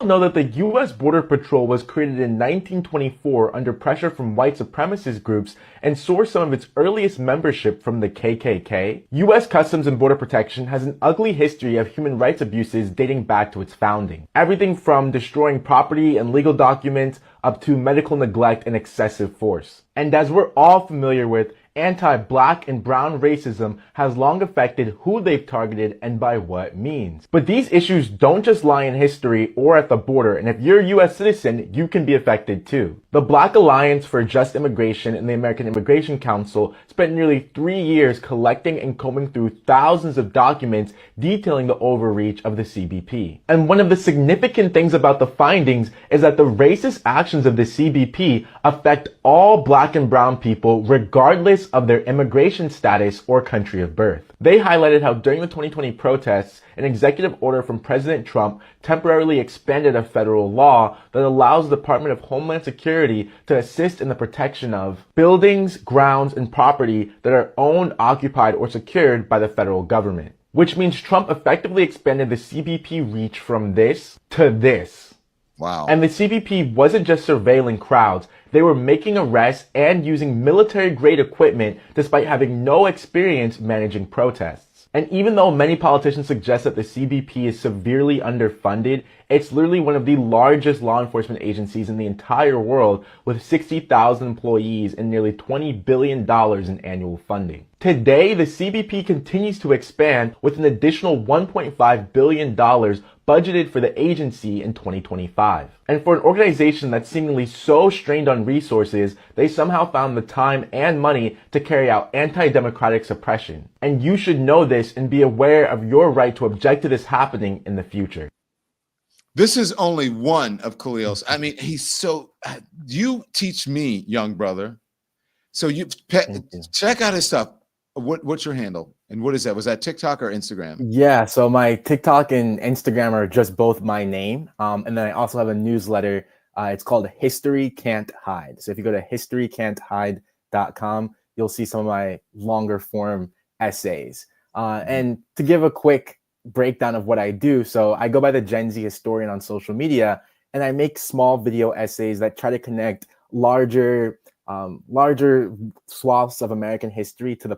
Know that the U.S. Border Patrol was created in 1924 under pressure from white supremacist groups and sourced some of its earliest membership from the KKK. U.S. Customs and Border Protection has an ugly history of human rights abuses dating back to its founding. Everything from destroying property and legal documents up to medical neglect and excessive force. And as we're all familiar with, anti-black and brown racism has long affected who they've targeted and by what means. But these issues don't just lie in history or at the border, and if you're a U.S. citizen, you can be affected too. The Black Alliance for Just Immigration and the American Immigration Council spent nearly 3 years collecting and combing through thousands of documents detailing the overreach of the CBP. And one of the significant things about the findings is that the racist actions of the CBP affect all black and brown people regardless of their immigration status or country of birth. They highlighted how during the 2020 protests, an executive order from President Trump temporarily expanded a federal law that allows the Department of Homeland Security to assist in the protection of buildings, grounds, and property that are owned, occupied, or secured by the federal government. Which means Trump effectively expanded the CBP reach from this to this. Wow. And the CBP wasn't just surveilling crowds. They were making arrests and using military-grade equipment despite having no experience managing protests. And even though many politicians suggest that the CBP is severely underfunded, it's literally one of the largest law enforcement agencies in the entire world with 60,000 employees and nearly $20 billion in annual funding. Today, the CBP continues to expand with an additional $1.5 billion budgeted for the agency in 2025. And for an organization that's seemingly so strained on resources, they somehow found the time and money to carry out anti-democratic suppression. And you should know this and be aware of your right to object to this happening in the future. This is only one of Kahlil's. I mean, he's so, you teach me, young brother. So check out his stuff. What's your handle? And what is that? Was that TikTok or Instagram? Yeah, so my TikTok and Instagram are just both my name. And then I also have a newsletter. It's called History Can't Hide. So if you go to historycan'thide.com, you'll see some of my longer form essays. And to give a quick breakdown of what I do, so I go by the Gen Z historian on social media, and I make small video essays that try to connect larger swaths of American history to the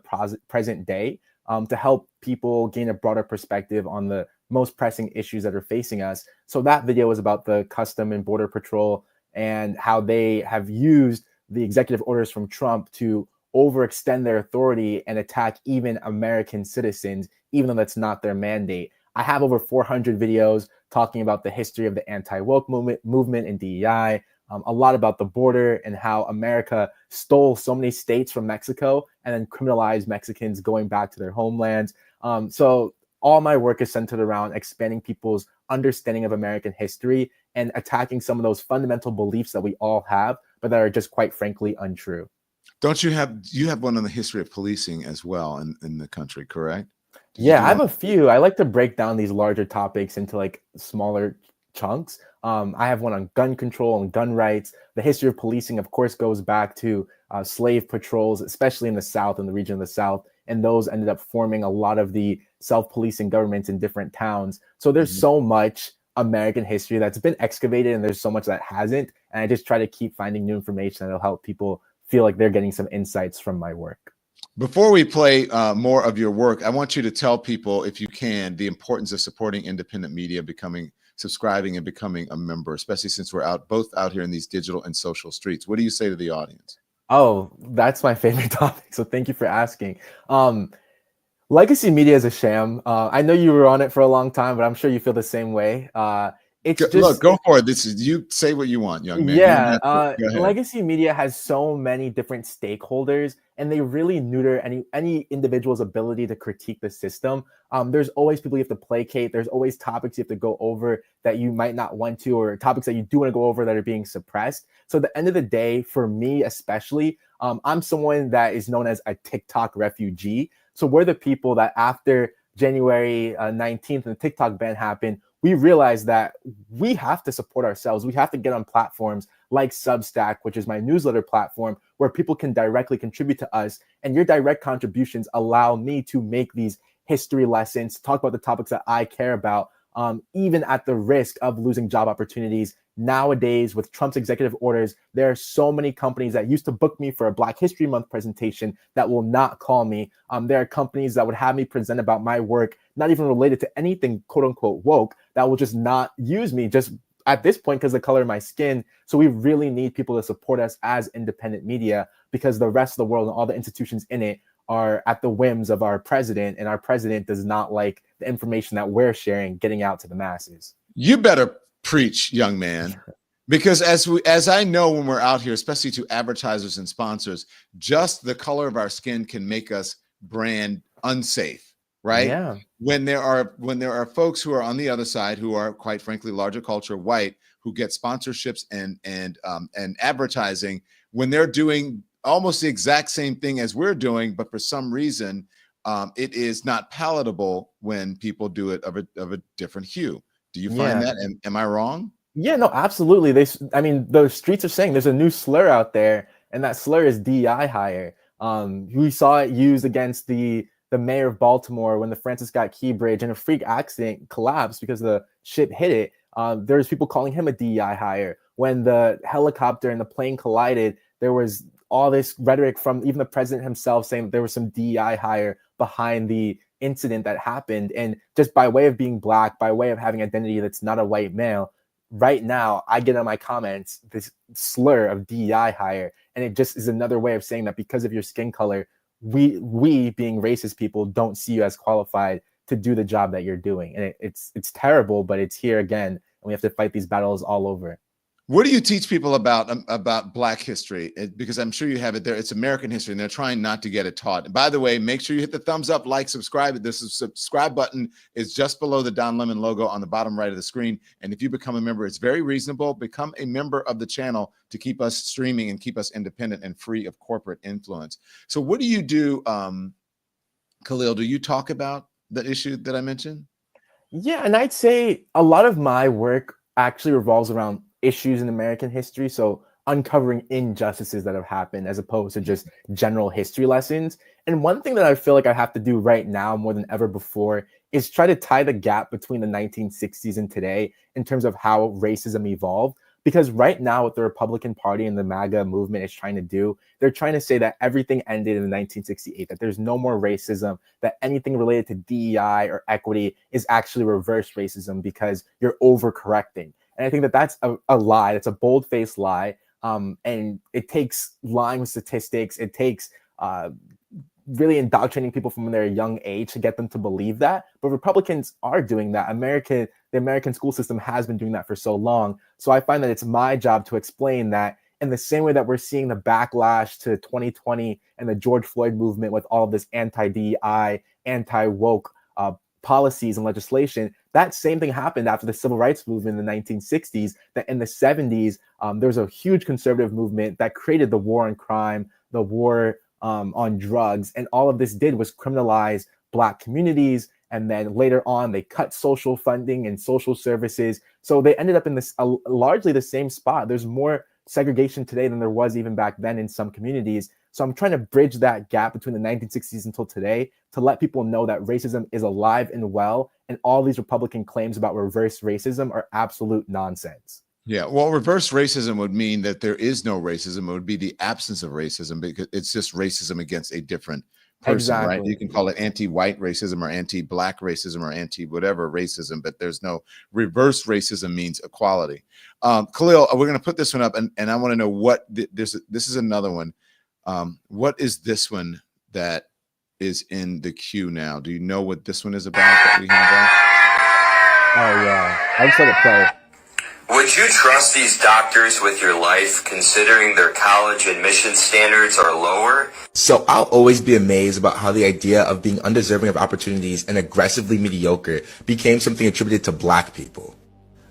present day, to help people gain a broader perspective on the most pressing issues that are facing us. So that video is about the Custom and Border Patrol and how they have used the executive orders from Trump to overextend their authority and attack even American citizens, even though that's not their mandate. I have over 400 videos talking about the history of the anti-woke movement in DEI, a lot about the border and how America stole so many states from Mexico and then criminalized Mexicans going back to their homelands. So all my work is centered around expanding people's understanding of American history and attacking some of those fundamental beliefs that we all have, but that are just quite frankly untrue. Don't you have one on the history of policing as well in the country, correct? Yeah, I have a few. I like to break down these larger topics into like smaller chunks. I have one on gun control and gun rights. The history of policing, of course, goes back to slave patrols, especially in the South, in the region of the South. And those ended up forming a lot of the self-policing governments in different towns. So there's so much American history that's been excavated, and there's so much that hasn't. And I just try to keep finding new information that'll help people feel like they're getting some insights from my work. Before we play more of your work, I want you to tell people, if you can, the importance of supporting independent media, subscribing and becoming a member, especially since we're both out here in these digital and social streets. What do you say to the audience? Oh, that's my favorite topic. So thank you for asking. Legacy media is a sham. I know you were on it for a long time, but I'm sure you feel the same way. Look, go for it. This is, you say what you want, young man. Yeah, legacy media has so many different stakeholders, and they really neuter any individual's ability to critique the system. There's always people you have to placate. There's always topics you have to go over that you might not want to, or topics that you do want to go over that are being suppressed. So at the end of the day, for me especially, I'm someone that is known as a TikTok refugee. So we're the people that after January 19th and the TikTok ban happened, we realized that we have to support ourselves. We have to get on platforms like Substack, which is my newsletter platform, where people can directly contribute to us. And your direct contributions allow me to make these history lessons, talk about the topics that I care about, even at the risk of losing job opportunities. Nowadays, with Trump's executive orders, there are so many companies that used to book me for a Black History Month presentation that will not call me. There are companies that would have me present about my work, not even related to anything quote unquote woke, that will just not use me just at this point because of the color of my skin. So we really need people to support us as independent media, because the rest of the world and all the institutions in it are at the whims of our president, and our president does not like the information that we're sharing getting out to the masses. You better preach, young man, because as I know, when we're out here, especially to advertisers and sponsors, just the color of our skin can make us brand unsafe, right? Yeah. When there are folks who are on the other side, who are quite frankly larger culture white, who get sponsorships and advertising, when they're doing almost the exact same thing as we're doing, but for some reason it is not palatable when people do it of a different hue. Do you find that? Am I wrong? Yeah, no, absolutely. The streets are saying there's a new slur out there, and that slur is DEI hire. We saw it used against the mayor of Baltimore when the Francis Scott Key Bridge in a freak accident collapsed because the ship hit it. There's people calling him a DEI hire. When the helicopter and the plane collided, there was all this rhetoric from even the president himself saying that there was some DEI hire behind the incident that happened. And just by way of being Black, by way of having identity that's not a white male, right now I get on my comments this slur of DEI hire, and it just is another way of saying that because of your skin color, we being racist people don't see you as qualified to do the job that you're doing. And it's terrible, but it's here again, and we have to fight these battles all over. What do you teach people about Black history? Because I'm sure you have it there. It's American history, and they're trying not to get it taught. And by the way, make sure you hit the thumbs up, like, subscribe. This subscribe button is just below the Don Lemon logo on the bottom right of the screen. And if you become a member, it's very reasonable. Become a member of the channel to keep us streaming and keep us independent and free of corporate influence. So what do you do, Kahlil? Do you talk about the issue that I mentioned? Yeah, and I'd say a lot of my work actually revolves around issues in American history. So uncovering injustices that have happened as opposed to just general history lessons. And one thing that I feel like I have to do right now more than ever before is try to tie the gap between the 1960s and today in terms of how racism evolved. Because right now, what the Republican Party and the MAGA movement is trying to do, they're trying to say that everything ended in 1968, that there's no more racism, that anything related to DEI or equity is actually reverse racism because you're overcorrecting. And I think that that's a lie. That's a bold-faced lie. And it takes lying with statistics. It takes really indoctrinating people from their young age to get them to believe that. But Republicans are doing that. The American school system has been doing that for so long. So I find that it's my job to explain that in the same way that we're seeing the backlash to 2020 and the George Floyd movement with all of this anti-DEI, anti-woke policies and legislation, that same thing happened after the civil rights movement in the 1960s, that in the 70s, there was a huge conservative movement that created the war on crime, the war on drugs. And all of this did was criminalize Black communities. And then later on, they cut social funding and social services. So they ended up in this largely the same spot. There's more segregation today than there was even back then in some communities. So I'm trying to bridge that gap between the 1960s until today to let people know that racism is alive and well, and all these Republican claims about reverse racism are absolute nonsense. Yeah, well, reverse racism would mean that there is no racism. It would be the absence of racism because it's just racism against a different person, right? You can call it anti-white racism or anti-Black racism or anti-whatever racism, but there's no reverse racism means equality. Kahlil, we're going to put this one up, and I want to know what this is another one. What is this one that is in the queue now? Do you know what this one is about that we have? Oh, yeah. I just let it play. Would you trust these doctors with your life, considering their college admission standards are lower? So I'll always be amazed about how the idea of being undeserving of opportunities and aggressively mediocre became something attributed to Black people.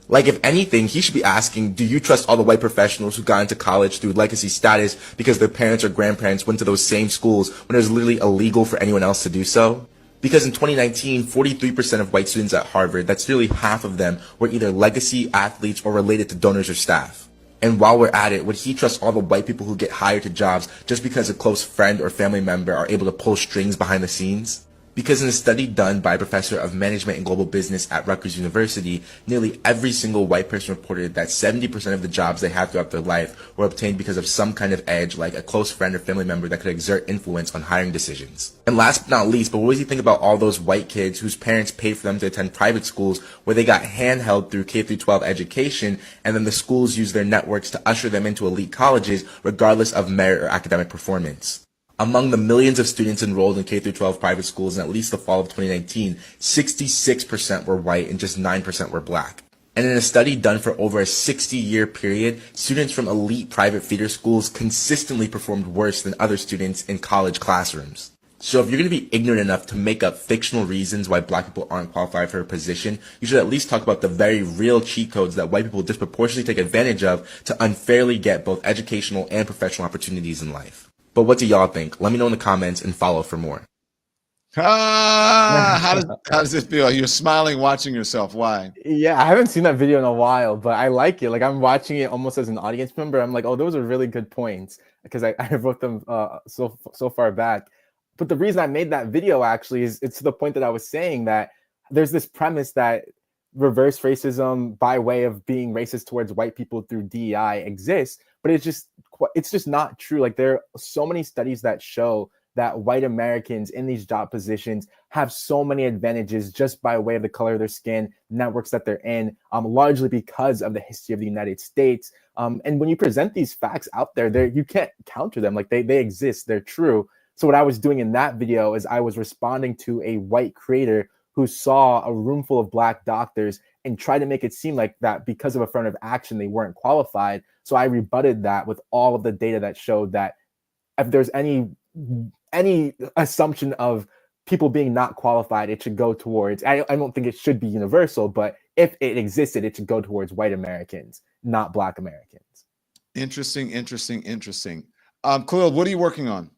Like, if anything, he should be asking, do you trust all the white professionals who got into college through legacy status because their parents or grandparents went to those same schools when it was literally illegal for anyone else to do so? Because in 2019, 43% of white students at Harvard, that's nearly half of them, were either legacy athletes or related to donors or staff. And while we're at it, would he trust all the white people who get hired to jobs just because a close friend or family member are able to pull strings behind the scenes? Because in a study done by a professor of management and global business at Rutgers University, nearly every single white person reported that 70% of the jobs they had throughout their life were obtained because of some kind of edge, like a close friend or family member that could exert influence on hiring decisions. And last but not least, but what does he think about all those white kids whose parents paid for them to attend private schools where they got handheld through K-12 education, and then the schools used their networks to usher them into elite colleges regardless of merit or academic performance? Among the millions of students enrolled in K-12 private schools in at least the fall of 2019, 66% were white and just 9% were Black. And in a study done for over a 60-year period, students from elite private feeder schools consistently performed worse than other students in college classrooms. So if you're going to be ignorant enough to make up fictional reasons why Black people aren't qualified for a position, you should at least talk about the very real cheat codes that white people disproportionately take advantage of to unfairly get both educational and professional opportunities in life. But what do y'all think? Let me know in the comments and follow for more. How does it feel? You're smiling watching yourself. Why? Yeah, I haven't seen that video in a while, but I like it. Like, I'm watching it almost as an audience member. I'm like, oh, those are really good points because I wrote them so far back. But the reason I made that video actually is it's to the point that I was saying that there's this premise that reverse racism by way of being racist towards white people through DEI exists, but it's just not true. Like, there are so many studies that show that white Americans in these job positions have so many advantages just by way of the color of their skin, networks that they're in, largely because of the history of the United States. And when you present these facts out there, you can't counter them. Like, they exist, they're true. So what I was doing in that video is I was responding to a white creator who saw a room full of black doctors and tried to make it seem like that because of affirmative action, they weren't qualified. So I rebutted that with all of the data that showed that if there's any assumption of people being not qualified, it should go towards, I don't think it should be universal, but if it existed, it should go towards white Americans, not black Americans. Interesting. Kahlil, what are you working on?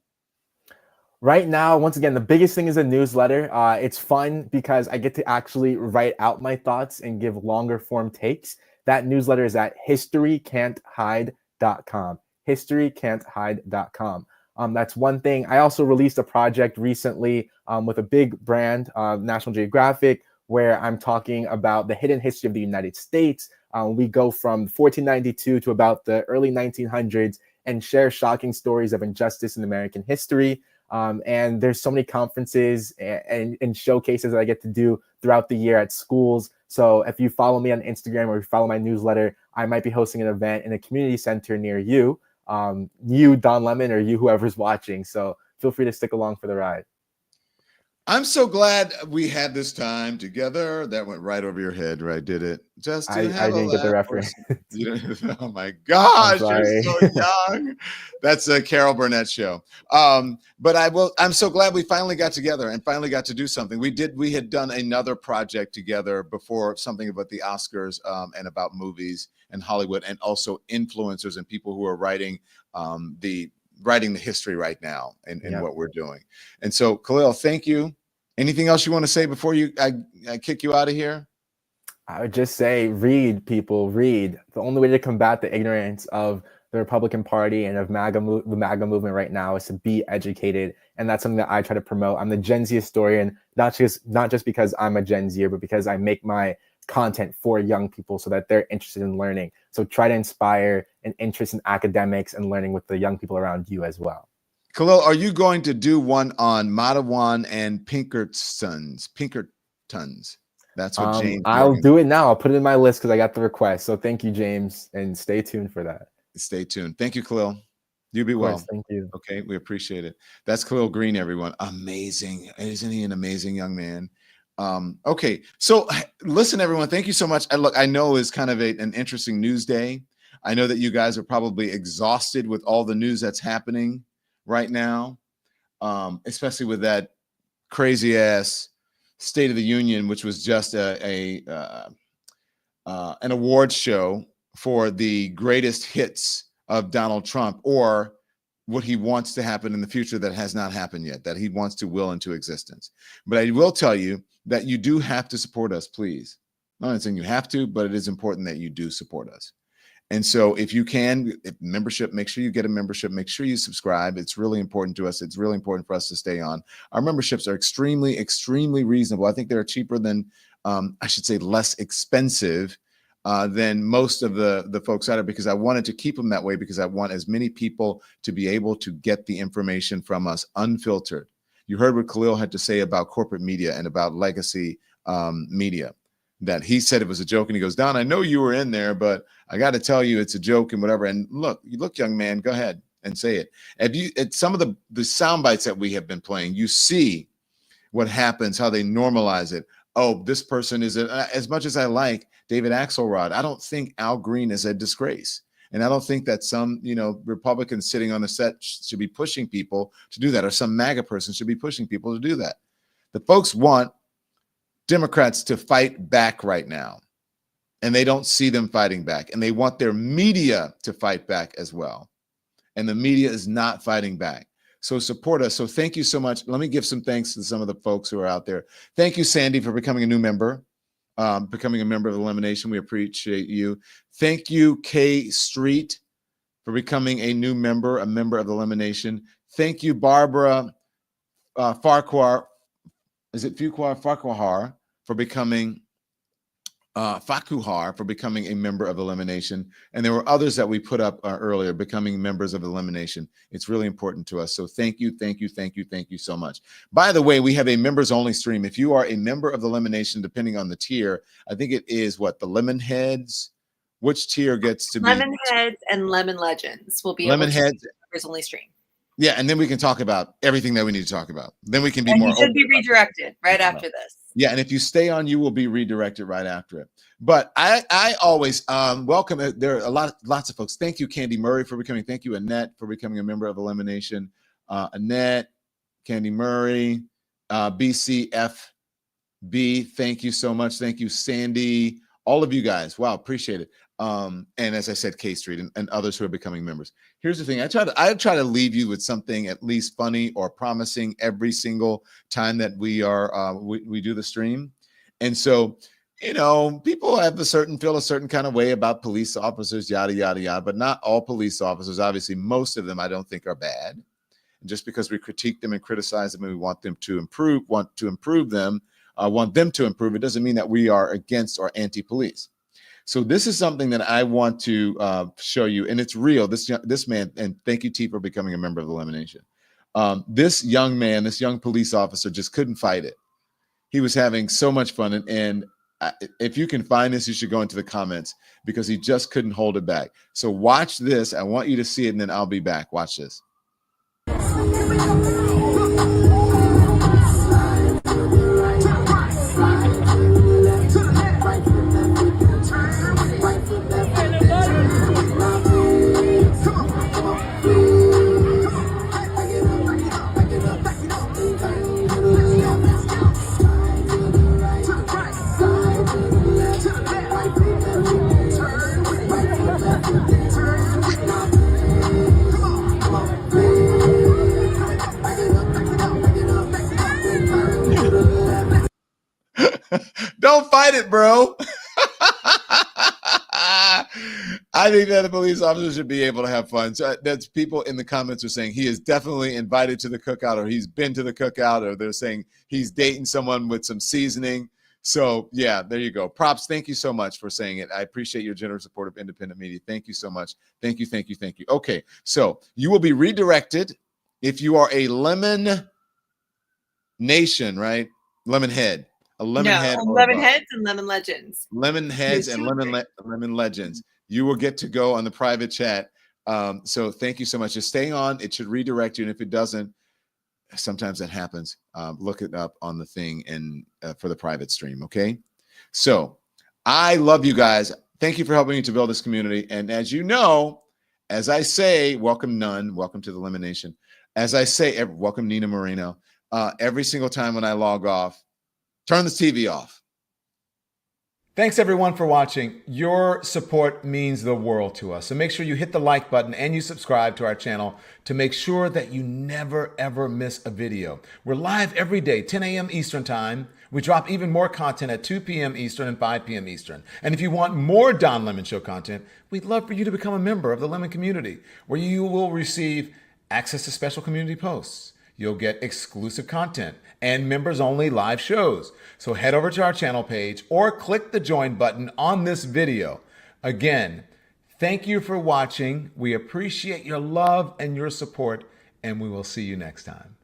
Right now, once again, the biggest thing is a newsletter. It's fun because I get to actually write out my thoughts and give longer form takes. That newsletter is at historycan'thide.com. historycan'thide.com. That's one thing. I also released a project recently with a big brand, National Geographic, where I'm talking about the hidden history of the United States. We go from 1492 to about the early 1900s and share shocking stories of injustice in American history. And there's so many conferences and showcases that I get to do throughout the year at schools. So if you follow me on Instagram or you follow my newsletter, I might be hosting an event in a community center near you, you, Don Lemon, or you, whoever's watching. So feel free to stick along for the ride. I'm so glad we had this time together. That went right over your head, right? Did it? Just to I didn't get the reference. Oh my gosh, sorry. you're so young. That's a Carol Burnett show. But I'm so glad we finally got together and finally got to do something. We had done another project together before, something about the Oscars and about movies and Hollywood, and also influencers and people who are writing the history right now and what we're doing. And so, Kahlil, thank you. Anything else you want to say before I kick you out of here? I would just say, read, people, read. The only way to combat the ignorance of the Republican Party and of the MAGA movement right now is to be educated. And that's something that I try to promote. I'm the Gen Z historian, not just because I'm a Gen Zer, but because I make my content for young people so that they're interested in learning. So try to inspire an interest in academics and learning with the young people around you as well. Kahlil, are you going to do one on Matawan and Pinkertons? That's what James. I'll do it now. I'll put it in my list because I got the request. So thank you, James, and stay tuned for that. Stay tuned. Thank you, Kahlil. You be well. Thank you. Okay, we appreciate it. That's Kahlil Greene, everyone. Amazing. Isn't he an amazing young man? Okay, so listen, everyone, thank you so much. Look, I know it's kind of an interesting news day. I know that you guys are probably exhausted with all the news that's happening right now, especially with that crazy ass State of the Union, which was just an award show for the greatest hits of Donald Trump, or what he wants to happen in the future that has not happened yet, that he wants to will into existence. But I will tell you that you do have to support us, please. I'm not saying you have to, but it is important that you do support us. And so if you can, membership, make sure you get a membership, make sure you subscribe. It's really important to us. It's really important for us to stay on. Our memberships are extremely, extremely reasonable. I think they're cheaper than, I should say less expensive than most of the folks out there, because I wanted to keep them that way, because I want as many people to be able to get the information from us unfiltered. You heard what Kahlil had to say about corporate media and about legacy media, that he said it was a joke. And he goes, Don, I know you were in there, but I got to tell you, it's a joke and whatever. And look, young man, go ahead and say it. At some of the sound bites that we have been playing, you see what happens, how they normalize it. Oh, this person is as much as I like David Axelrod, I don't think Al Green is a disgrace. And I don't think that some, Republicans sitting on the set should be pushing people to do that, or some MAGA person should be pushing people to do that. The folks want Democrats to fight back right now, and they don't see them fighting back, and they want their media to fight back as well. And the media is not fighting back. So support us. So thank you so much. Let me give some thanks to some of the folks who are out there. Thank you, Sandy, for becoming a new member. Becoming a member of Elimination. We appreciate you. Thank you, K Street, for becoming a new member, a member of Elimination. Thank you, Barbara Farquhar. Is it Farquhar for becoming Fakuhar for becoming a member of Elimination. And there were others that we put up earlier, becoming members of Elimination. It's really important to us. So thank you so much. By the way, we have a members only stream. If you are a member of Elimination, depending on the tier, I think it is what, the Lemon Heads? Which tier gets to be? Lemon Heads and Lemon Legends will be Lemon able to Heads. members only stream. Yeah, and then we can talk about everything that we need to talk about. Then we can be And more you should open be about it. redirected right after this. Yeah, and if you stay on, you will be redirected right after it. But I always welcome it. There are lots of folks. Thank you, Candy Murray, for becoming. Thank you, Annette, for becoming a member of Elimination. Annette, Candy Murray, BCFB. Thank you so much. Thank you, Sandy. All of you guys. Wow, appreciate it. And as I said, K Street and others who are becoming members. Here's the thing. I try to leave you with something at least funny or promising every single time that we do the stream. And so, you know, people feel a certain kind of way about police officers, yada, yada, yada, but not all police officers. Obviously, most of them I don't think are bad. And just because we critique them and criticize them and we want them to improve, want them to improve, it doesn't mean that we are against or anti-police. So this is something that I want to show you, and it's real. This man, and thank you, T, for becoming a member of Elimination. This young man, this young police officer, just couldn't fight it. He was having so much fun, and if you can find this, you should go into the comments because he just couldn't hold it back. So watch this. I want you to see it, and then I'll be back. Watch this. Don't fight it, bro. I think that a police officer should be able to have fun. So that's people in the comments are saying he is definitely invited to the cookout, or he's been to the cookout, or they're saying he's dating someone with some seasoning. So yeah, there you go. Props. Thank you so much for saying it. I appreciate your generous support of independent media. Thank you so much. Thank you. Thank you. Thank you. Okay. So you will be redirected if you are a Lemon Nation, right? Lemon Head. A lemon head. Lemon heads and lemon legends. Lemon heads and lemon legends. You will get to go on the private chat. So thank you so much. Just stay on. It should redirect you. And if it doesn't, sometimes that happens. Look it up on the thing and for the private stream. Okay. So I love you guys. Thank you for helping me to build this community. And as you know, as I say, welcome Nun. Welcome to the Elimination. As I say, welcome Nina Moreno. Every single time when I log off, turn the TV off. Thanks everyone for watching. Your support means the world to us. So make sure you hit the like button and you subscribe to our channel to make sure that you never ever miss a video. We're live every day, 10 a.m. Eastern time. We drop even more content at 2 p.m. Eastern and 5 p.m. Eastern. And if you want more Don Lemon Show content, we'd love for you to become a member of the Lemon community, where you will receive access to special community posts. You'll get exclusive content and members-only live shows. So head over to our channel page or click the join button on this video. Again, thank you for watching. We appreciate your love and your support, and we will see you next time.